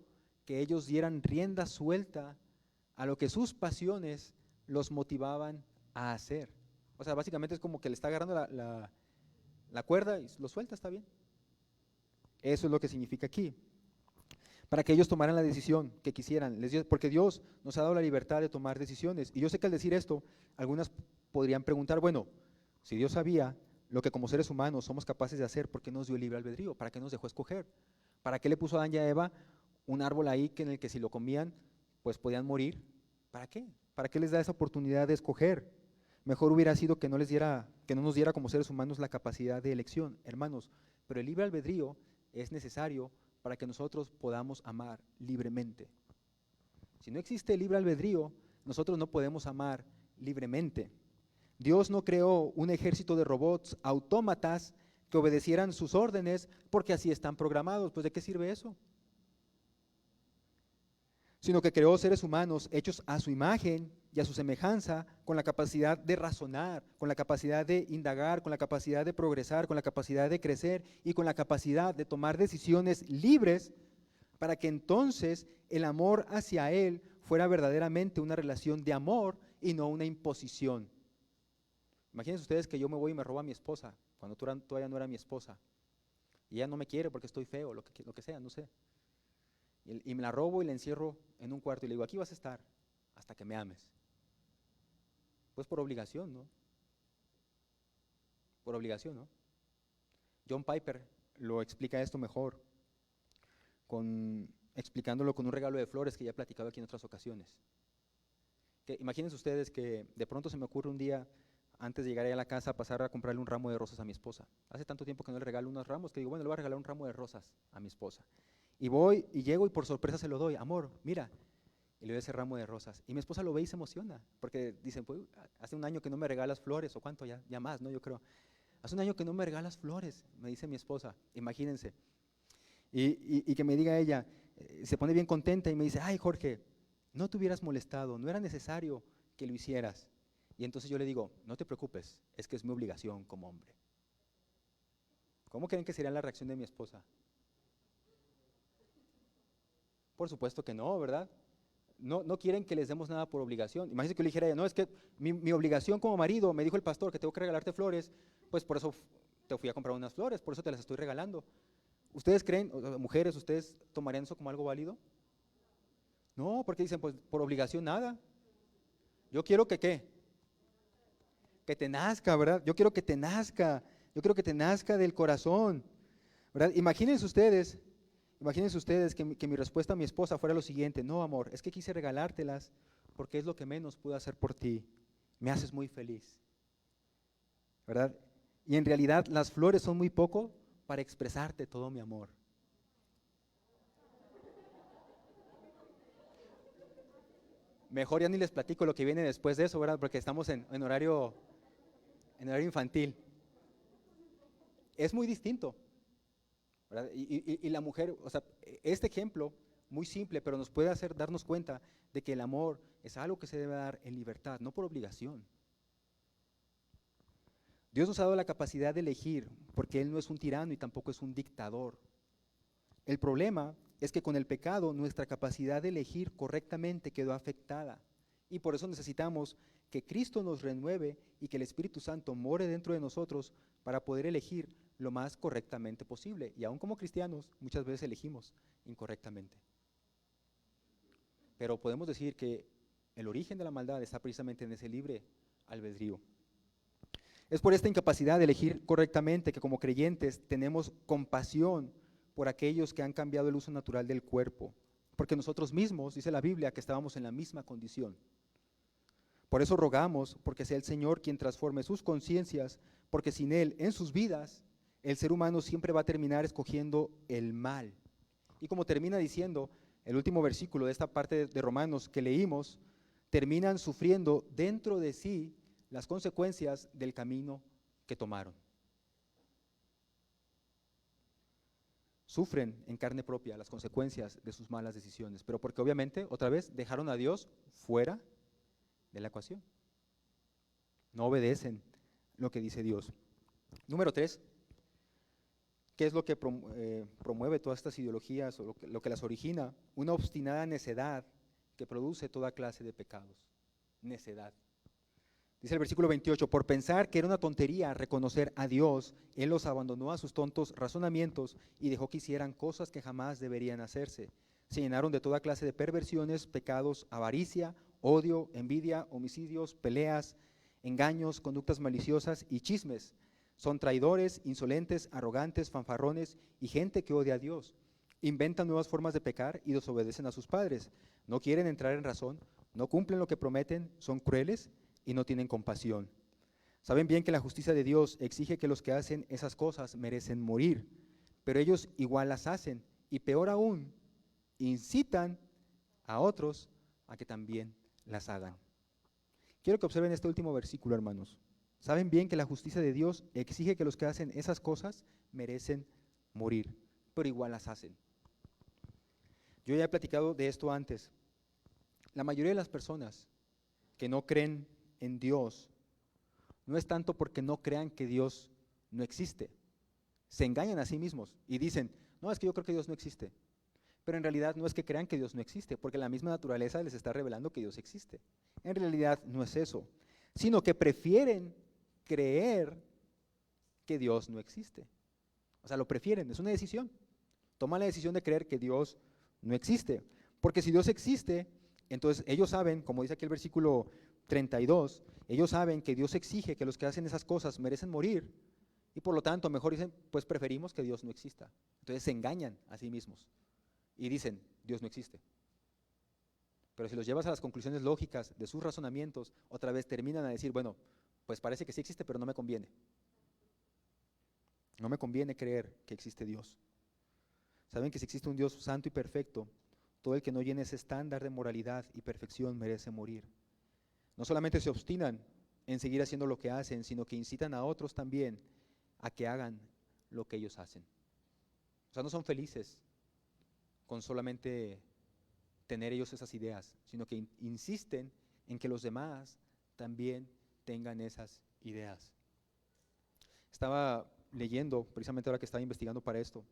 que ellos dieran rienda suelta a lo que sus pasiones los motivaban a hacer. O sea, básicamente es como que le está agarrando la cuerda y lo suelta, está bien. Eso es lo que significa aquí. Para que ellos tomaran la decisión que quisieran, porque Dios nos ha dado la libertad de tomar decisiones. Y yo sé que al decir esto, algunas podrían preguntar, bueno, si Dios sabía lo que como seres humanos somos capaces de hacer, ¿por qué nos dio el libre albedrío? ¿Para qué nos dejó escoger? ¿Para qué le puso a Adán y a Eva un árbol ahí en el que si lo comían, pues podían morir? ¿Para qué? ¿Para qué les da esa oportunidad de escoger? Mejor hubiera sido que no nos diera como seres humanos la capacidad de elección, hermanos. Pero el libre albedrío es necesario para que nosotros podamos amar libremente. Si no existe el libre albedrío, nosotros no podemos amar libremente. Dios no creó un ejército de robots autómatas que obedecieran sus órdenes porque así están programados. Pues ¿de qué sirve eso? Sino que creó seres humanos hechos a su imagen y a su semejanza, con la capacidad de razonar, con la capacidad de indagar, con la capacidad de progresar, con la capacidad de crecer y con la capacidad de tomar decisiones libres para que entonces el amor hacia Él fuera verdaderamente una relación de amor y no una imposición. Imagínense ustedes que yo me voy y me robo a mi esposa, cuando todavía no era mi esposa, y ella no me quiere porque estoy feo, lo que sea, no sé. Y me la robo y la encierro en un cuarto y le digo, aquí vas a estar hasta que me ames. Pues por obligación, ¿no? Por obligación, ¿no? John Piper lo explica esto mejor, explicándolo con un regalo de flores que ya he platicado aquí en otras ocasiones. Que imagínense ustedes que de pronto se me ocurre un día, antes de llegar a la casa, pasar a comprarle un ramo de rosas a mi esposa. Hace tanto tiempo que no le regalo unos ramos que digo, bueno, le voy a regalar un ramo de rosas a mi esposa. Y voy y llego y por sorpresa se lo doy, amor, mira, y le doy ese ramo de rosas. Y mi esposa lo ve y se emociona, porque dicen, pues, hace un año que no me regalas flores, o cuánto, ya más, ¿no? Yo creo, hace un año que no me regalas flores, me dice mi esposa, imagínense. Y que me diga ella, se pone bien contenta y me dice, ay Jorge, no te hubieras molestado, no era necesario que lo hicieras. Y entonces yo le digo, no te preocupes, es que es mi obligación como hombre. ¿Cómo creen que sería la reacción de mi esposa? Por supuesto que no, ¿verdad? No quieren que les demos nada por obligación. Imagínense que yo le dijera a ella, no, es que mi obligación como marido, me dijo el pastor que tengo que regalarte flores, pues por eso te fui a comprar unas flores, por eso te las estoy regalando. ¿Ustedes creen, mujeres, ustedes tomarían eso como algo válido? No, porque dicen, pues por obligación nada. Yo quiero que, ¿qué? Que te nazca, ¿verdad? Yo quiero que te nazca, yo quiero que te nazca del corazón, ¿verdad? Imagínense ustedes que mi respuesta a mi esposa fuera lo siguiente, no amor, es que quise regalártelas porque es lo que menos pude hacer por ti, me haces muy feliz, ¿verdad? Y en realidad las flores son muy poco para expresarte todo mi amor. Mejor ya ni les platico lo que viene después de eso, ¿verdad? Porque estamos en horario infantil. Es muy distinto, ¿verdad? Y la mujer, o sea, este ejemplo, muy simple, pero nos puede hacer darnos cuenta de que el amor es algo que se debe dar en libertad, no por obligación. Dios nos ha dado la capacidad de elegir, porque Él no es un tirano y tampoco es un dictador. El problema es que con el pecado nuestra capacidad de elegir correctamente quedó afectada. Y por eso necesitamos que Cristo nos renueve y que el Espíritu Santo more dentro de nosotros para poder elegir lo más correctamente posible. Y aún como cristianos muchas veces elegimos incorrectamente. Pero podemos decir que el origen de la maldad está precisamente en ese libre albedrío. Es por esta incapacidad de elegir correctamente que como creyentes tenemos compasión por aquellos que han cambiado el uso natural del cuerpo, porque nosotros mismos, dice la Biblia, que estábamos en la misma condición. Por eso rogamos, porque sea el Señor quien transforme sus conciencias, porque sin Él, en sus vidas, el ser humano siempre va a terminar escogiendo el mal. Y como termina diciendo el último versículo de esta parte de Romanos que leímos, terminan sufriendo dentro de sí las consecuencias del camino que tomaron. Sufren en carne propia las consecuencias de sus malas decisiones, pero porque obviamente, otra vez, dejaron a Dios fuera de la ecuación. No obedecen lo que dice Dios. Número 3, ¿qué es lo que promueve todas estas ideologías o lo que las origina? Una obstinada necedad que produce toda clase de pecados. Necedad. Dice el versículo 28, por pensar que era una tontería reconocer a Dios, Él los abandonó a sus tontos razonamientos y dejó que hicieran cosas que jamás deberían hacerse. Se llenaron de toda clase de perversiones, pecados, avaricia, odio, envidia, homicidios, peleas, engaños, conductas maliciosas y chismes. Son traidores, insolentes, arrogantes, fanfarrones y gente que odia a Dios. Inventan nuevas formas de pecar y desobedecen a sus padres. No quieren entrar en razón, no cumplen lo que prometen, son crueles y no tienen compasión. Saben bien que la justicia de Dios exige que los que hacen esas cosas merecen morir, pero ellos igual las hacen y peor aún, incitan a otros a que también las hagan. Quiero que observen este último versículo, hermanos. Saben bien que la justicia de Dios exige que los que hacen esas cosas merecen morir, pero igual las hacen. Yo ya he platicado de esto antes. La mayoría de las personas que no creen en Dios no es tanto porque no crean que Dios no existe. Se engañan a sí mismos y dicen, no, es que yo creo que Dios no existe. Pero en realidad no es que crean que Dios no existe, porque la misma naturaleza les está revelando que Dios existe. En realidad no es eso, sino que prefieren creer que Dios no existe. O sea, lo prefieren, es una decisión. Toman la decisión de creer que Dios no existe. Porque si Dios existe, entonces ellos saben, como dice aquí el versículo 32, ellos saben que Dios exige que los que hacen esas cosas merecen morir y por lo tanto mejor dicen, pues preferimos que Dios no exista. Entonces se engañan a sí mismos y dicen, Dios no existe. Pero si los llevas a las conclusiones lógicas de sus razonamientos, otra vez terminan a decir, bueno, pues parece que sí existe, pero no me conviene. No me conviene creer que existe Dios. Saben que si existe un Dios santo y perfecto, todo el que no llene ese estándar de moralidad y perfección merece morir. No solamente se obstinan en seguir haciendo lo que hacen, sino que incitan a otros también a que hagan lo que ellos hacen. O sea, no son felices con solamente tener ellos esas ideas, sino que insisten en que los demás también tengan esas ideas. Estaba leyendo, precisamente ahora que estaba investigando para esto,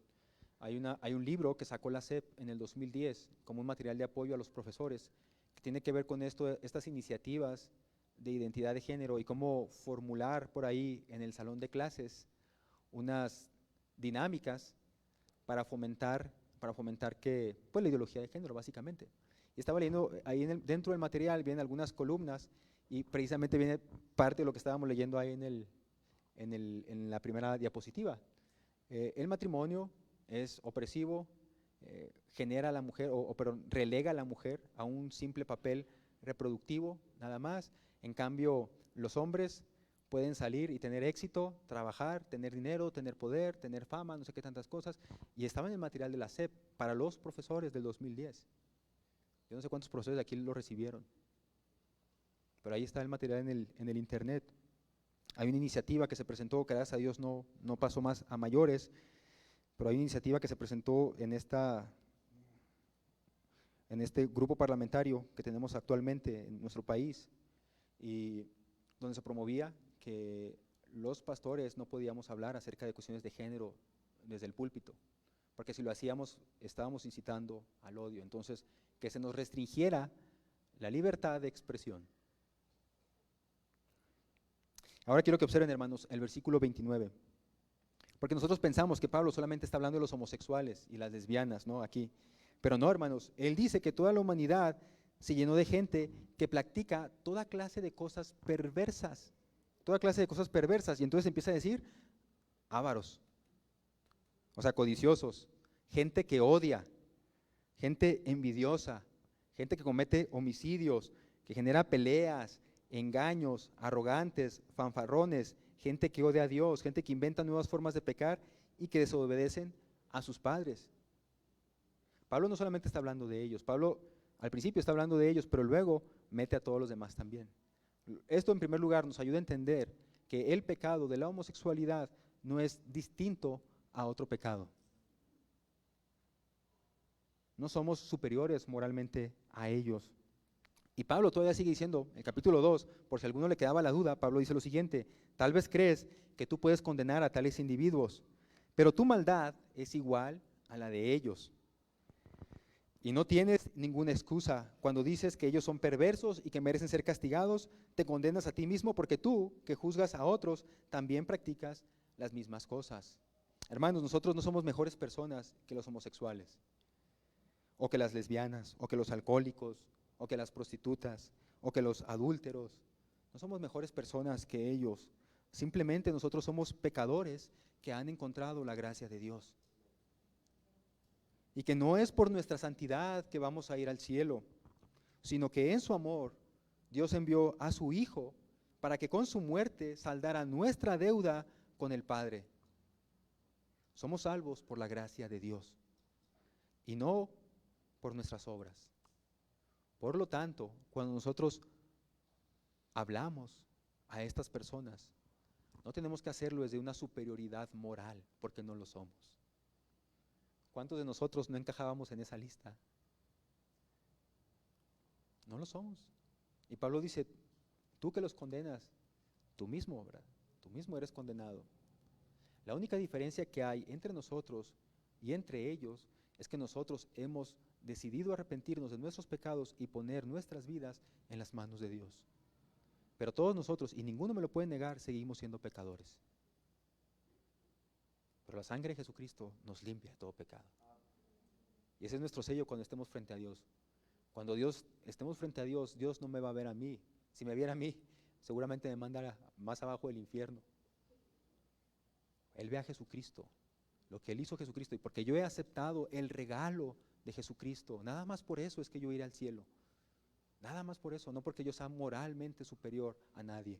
hay un libro que sacó la SEP en el 2010 como un material de apoyo a los profesores, que tiene que ver con estas iniciativas de identidad de género y cómo formular por ahí en el salón de clases unas dinámicas para fomentar que, pues, la ideología de género, básicamente. Y estaba leyendo, ahí dentro del material vienen algunas columnas y precisamente viene parte de lo que estábamos leyendo ahí en la primera diapositiva. El matrimonio es opresivo, genera a la mujer, perdón, relega a la mujer a un simple papel reproductivo, nada más. En cambio, los hombres pueden salir y tener éxito, trabajar, tener dinero, tener poder, tener fama, no sé qué tantas cosas. Y estaba en el material de la SEP para los profesores del 2010. Yo no sé cuántos profesores de aquí lo recibieron, pero ahí está el material en el internet. Hay una iniciativa que se presentó, que gracias a Dios no pasó más a mayores, pero hay una iniciativa que se presentó en este grupo parlamentario que tenemos actualmente en nuestro país, y donde se promovía que los pastores no podíamos hablar acerca de cuestiones de género desde el púlpito, porque si lo hacíamos estábamos incitando al odio. Entonces, que se nos restringiera la libertad de expresión. Ahora quiero que observen, hermanos, el versículo 29, porque nosotros pensamos que Pablo solamente está hablando de los homosexuales y las lesbianas, ¿no? Aquí, pero no, hermanos, él dice que toda la humanidad se llenó de gente que practica toda clase de cosas perversas, y entonces empieza a decir ávaros, o sea, codiciosos, gente que odia, gente envidiosa, gente que comete homicidios, que genera peleas, engaños, arrogantes, fanfarrones, gente que odia a Dios, gente que inventa nuevas formas de pecar y que desobedecen a sus padres. Pablo no solamente está hablando de ellos, Pablo al principio está hablando de ellos, pero luego mete a todos los demás también. Esto en primer lugar nos ayuda a entender que el pecado de la homosexualidad no es distinto a otro pecado. No somos superiores moralmente a ellos. Y Pablo todavía sigue diciendo, en el capítulo 2, por si a alguno le quedaba la duda, Pablo dice lo siguiente: tal vez crees que tú puedes condenar a tales individuos, pero tu maldad es igual a la de ellos. Y no tienes ninguna excusa. Cuando dices que ellos son perversos y que merecen ser castigados, te condenas a ti mismo, porque tú, que juzgas a otros, también practicas las mismas cosas. Hermanos, nosotros no somos mejores personas que los homosexuales, o que las lesbianas, o que los alcohólicos, o que las prostitutas, o que los adúlteros. No somos mejores personas que ellos. Simplemente nosotros somos pecadores que han encontrado la gracia de Dios. Y que no es por nuestra santidad que vamos a ir al cielo, sino que en su amor Dios envió a su Hijo para que con su muerte saldara nuestra deuda con el Padre. Somos salvos por la gracia de Dios y no por nuestras obras. Por lo tanto, cuando nosotros hablamos a estas personas, no tenemos que hacerlo desde una superioridad moral, porque no lo somos. ¿Cuántos de nosotros no encajábamos en esa lista? No lo somos. Y Pablo dice, tú que los condenas, tú mismo, ¿verdad? Tú mismo eres condenado. La única diferencia que hay entre nosotros y entre ellos es que nosotros hemos decidido arrepentirnos de nuestros pecados y poner nuestras vidas en las manos de Dios. Pero todos nosotros, y ninguno me lo puede negar, seguimos siendo pecadores. Pero la sangre de Jesucristo nos limpia de todo pecado. Y ese es nuestro sello cuando estemos frente a Dios. Cuando estemos frente a Dios, Dios no me va a ver a mí. Si me viera a mí, seguramente me manda más abajo del infierno. Él ve a Jesucristo, lo que Él hizo Jesucristo, y porque yo he aceptado el regalo de Jesucristo, nada más por eso es que yo iré al cielo. Nada más por eso, no porque yo sea moralmente superior a nadie.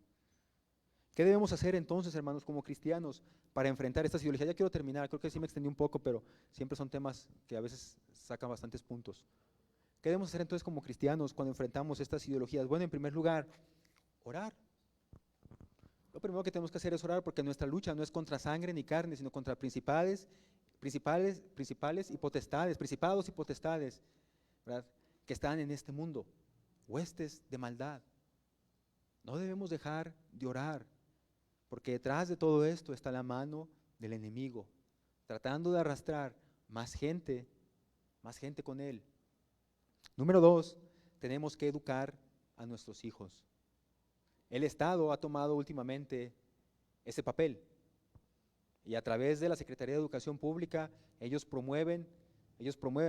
¿Qué debemos hacer entonces, hermanos, como cristianos, para enfrentar estas ideologías? Ya quiero terminar, creo que sí me extendí un poco, pero siempre son temas que a veces sacan bastantes puntos. ¿Qué debemos hacer entonces como cristianos cuando enfrentamos estas ideologías? Bueno, en primer lugar, orar. Lo primero que tenemos que hacer es orar, porque nuestra lucha no es contra sangre ni carne, sino contra principados y potestades, principados y potestades, ¿verdad?, que están en este mundo, huestes de maldad. No debemos dejar de orar, porque detrás de todo esto está la mano del enemigo, tratando de arrastrar más gente con él. Número 2, tenemos que educar a nuestros hijos. El Estado ha tomado últimamente ese papel, y a través de la Secretaría de Educación Pública, ellos promueven,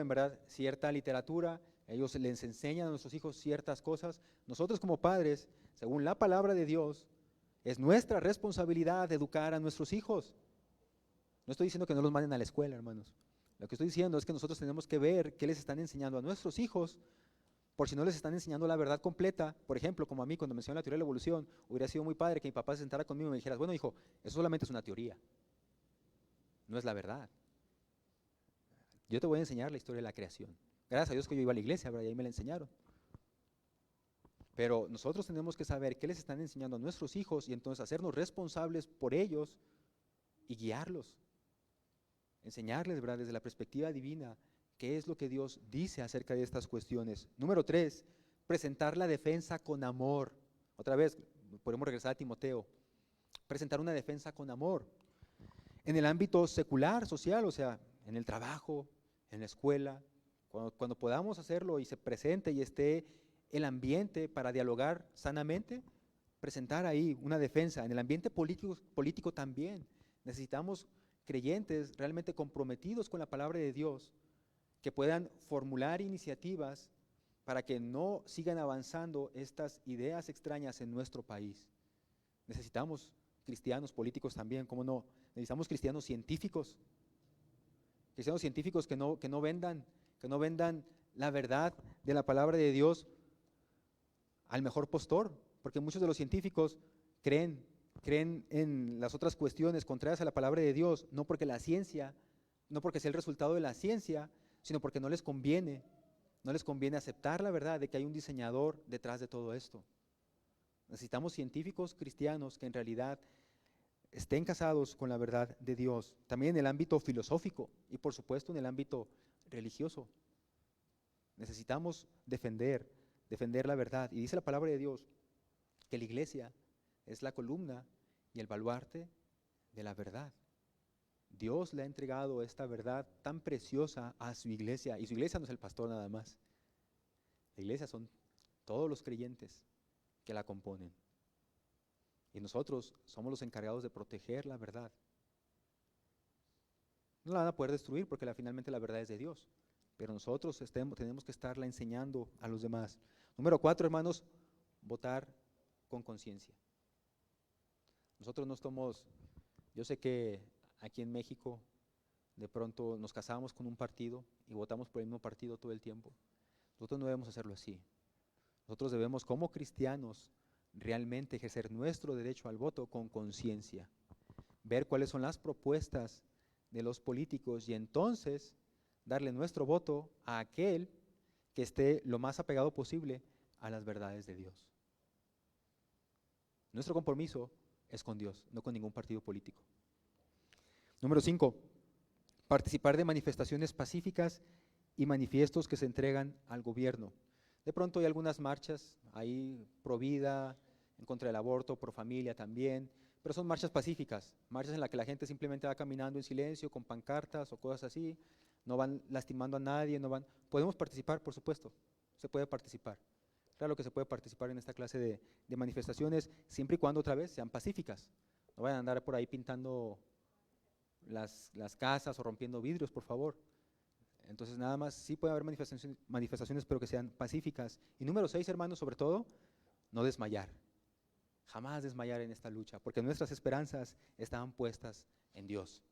¿verdad?, cierta literatura, ellos les enseñan a nuestros hijos ciertas cosas. Nosotros como padres, según la palabra de Dios, es nuestra responsabilidad educar a nuestros hijos. No estoy diciendo que no los manden a la escuela, hermanos. Lo que estoy diciendo es que nosotros tenemos que ver qué les están enseñando a nuestros hijos, por si no les están enseñando la verdad completa. Por ejemplo, como a mí cuando me enseñaron la teoría de la evolución, hubiera sido muy padre que mi papá se sentara conmigo y me dijera: bueno, hijo, eso solamente es una teoría, no es la verdad. Yo te voy a enseñar la historia de la creación. Gracias a Dios que yo iba a la iglesia, ¿verdad?, y ahí me la enseñaron. Pero nosotros tenemos que saber qué les están enseñando a nuestros hijos y entonces hacernos responsables por ellos y guiarlos. Enseñarles, ¿verdad?, desde la perspectiva divina, qué es lo que Dios dice acerca de estas cuestiones. Número 3, presentar la defensa con amor. Otra vez, podemos regresar a Timoteo. Presentar una defensa con amor. En el ámbito secular, social, o sea, en el trabajo, en la escuela, cuando podamos hacerlo y se presente y esté el ambiente para dialogar sanamente, presentar ahí una defensa. En el ambiente político también. Necesitamos creyentes realmente comprometidos con la palabra de Dios, que puedan formular iniciativas para que no sigan avanzando estas ideas extrañas en nuestro país. Necesitamos cristianos políticos también, ¿cómo no? Necesitamos cristianos científicos que no vendan la verdad de la palabra de Dios al mejor postor, porque muchos de los científicos creen en las otras cuestiones contrarias a la palabra de Dios, no porque sea el resultado de la ciencia, sino porque no les conviene aceptar la verdad de que hay un diseñador detrás de todo esto. Necesitamos científicos cristianos que en realidad estén casados con la verdad de Dios, también en el ámbito filosófico y por supuesto en el ámbito religioso. Necesitamos defender la verdad, y dice la palabra de Dios que la iglesia es la columna y el baluarte de la verdad. Dios le ha entregado esta verdad tan preciosa a su iglesia, y su iglesia no es el pastor nada más. La iglesia son todos los creyentes que la componen. Y nosotros somos los encargados de proteger la verdad. No la van a poder destruir porque finalmente la verdad es de Dios, pero nosotros tenemos que estarla enseñando a los demás. Número 4, hermanos, votar con conciencia. Nosotros no somos, yo sé que aquí en México de pronto nos casamos con un partido y votamos por el mismo partido todo el tiempo. Nosotros no debemos hacerlo así. Nosotros debemos, como cristianos, realmente ejercer nuestro derecho al voto con conciencia, ver cuáles son las propuestas de los políticos y entonces darle nuestro voto a aquel que esté lo más apegado posible a las verdades de Dios. Nuestro compromiso es con Dios, no con ningún partido político. Número 5, participar de manifestaciones pacíficas y manifiestos que se entregan al gobierno. De pronto hay algunas marchas ahí pro vida, en contra del aborto, pro familia también, pero son marchas pacíficas, marchas en las que la gente simplemente va caminando en silencio con pancartas o cosas así, no van lastimando a nadie, podemos participar, por supuesto, se puede participar. Claro que se puede participar en esta clase de manifestaciones, siempre y cuando otra vez sean pacíficas. No vayan a andar por ahí pintando las casas o rompiendo vidrios, por favor. Entonces nada más, sí puede haber manifestaciones, pero que sean pacíficas. Y número 6, hermanos, sobre todo, no desmayar. Jamás desmayar en esta lucha, porque nuestras esperanzas estaban puestas en Dios.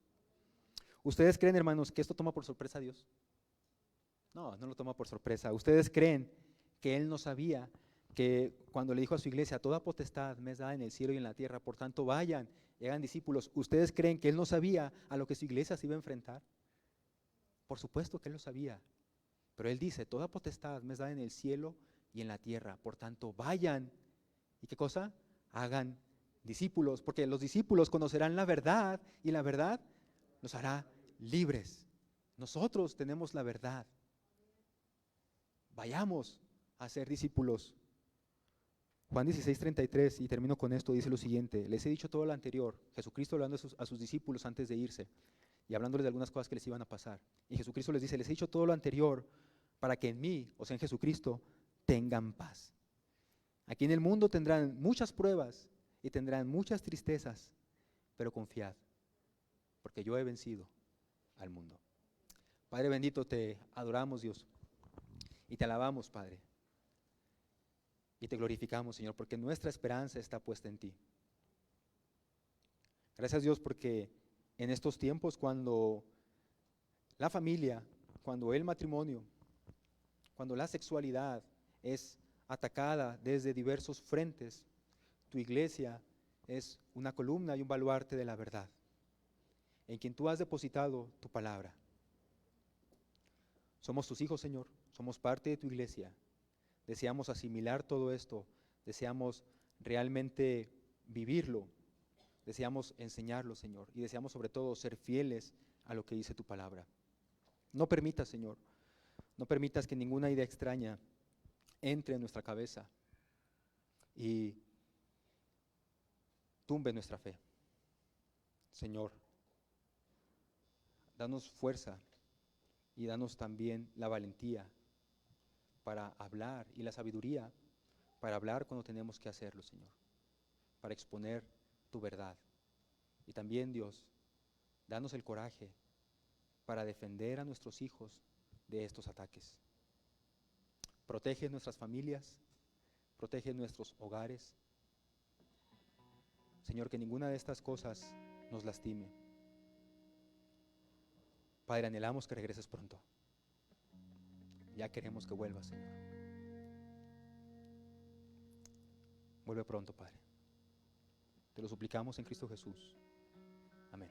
¿Ustedes creen, hermanos, que esto toma por sorpresa a Dios? No, no lo toma por sorpresa. ¿Ustedes creen que Él no sabía que cuando le dijo a su iglesia: toda potestad me es dada en el cielo y en la tierra, por tanto vayan y hagan discípulos? ¿Ustedes creen que Él no sabía a lo que su iglesia se iba a enfrentar? Por supuesto que Él lo sabía, pero Él dice: toda potestad me es dada en el cielo y en la tierra, por tanto vayan, ¿y qué cosa? Hagan discípulos, porque los discípulos conocerán la verdad y la verdad los hará libres. Nosotros tenemos la verdad. Vayamos a ser discípulos. Juan 16:33, y termino con esto, dice lo siguiente: les he dicho todo lo anterior. Jesucristo hablando a sus discípulos antes de irse y hablándoles de algunas cosas que les iban a pasar. Y Jesucristo les dice: les he dicho todo lo anterior para que en mí, o sea en Jesucristo, tengan paz. Aquí en el mundo tendrán muchas pruebas y tendrán muchas tristezas, pero confiad, porque yo he vencido al mundo. Padre bendito, te adoramos, Dios, y te alabamos, Padre. Y te glorificamos, Señor, porque nuestra esperanza está puesta en ti. Gracias, Dios, porque en estos tiempos, cuando la familia, cuando el matrimonio, cuando la sexualidad es atacada desde diversos frentes, tu iglesia es una columna y un baluarte de la verdad, en quien tú has depositado tu palabra. Somos tus hijos, Señor, somos parte de tu iglesia. Deseamos asimilar todo esto, deseamos realmente vivirlo, deseamos enseñarlo, Señor, y deseamos sobre todo ser fieles a lo que dice tu palabra. No permitas, Señor, no permitas que ninguna idea extraña entre en nuestra cabeza y tumbe nuestra fe. Señor, danos fuerza y danos también la valentía para hablar y la sabiduría para hablar cuando tenemos que hacerlo, Señor, para exponer tu verdad. Y también, Dios, danos el coraje para defender a nuestros hijos de estos ataques. Protege nuestras familias, protege nuestros hogares. Señor, que ninguna de estas cosas nos lastime. Padre, anhelamos que regreses pronto. Ya queremos que vuelvas, Señor. Vuelve pronto, Padre. Te lo suplicamos en Cristo Jesús. Amén.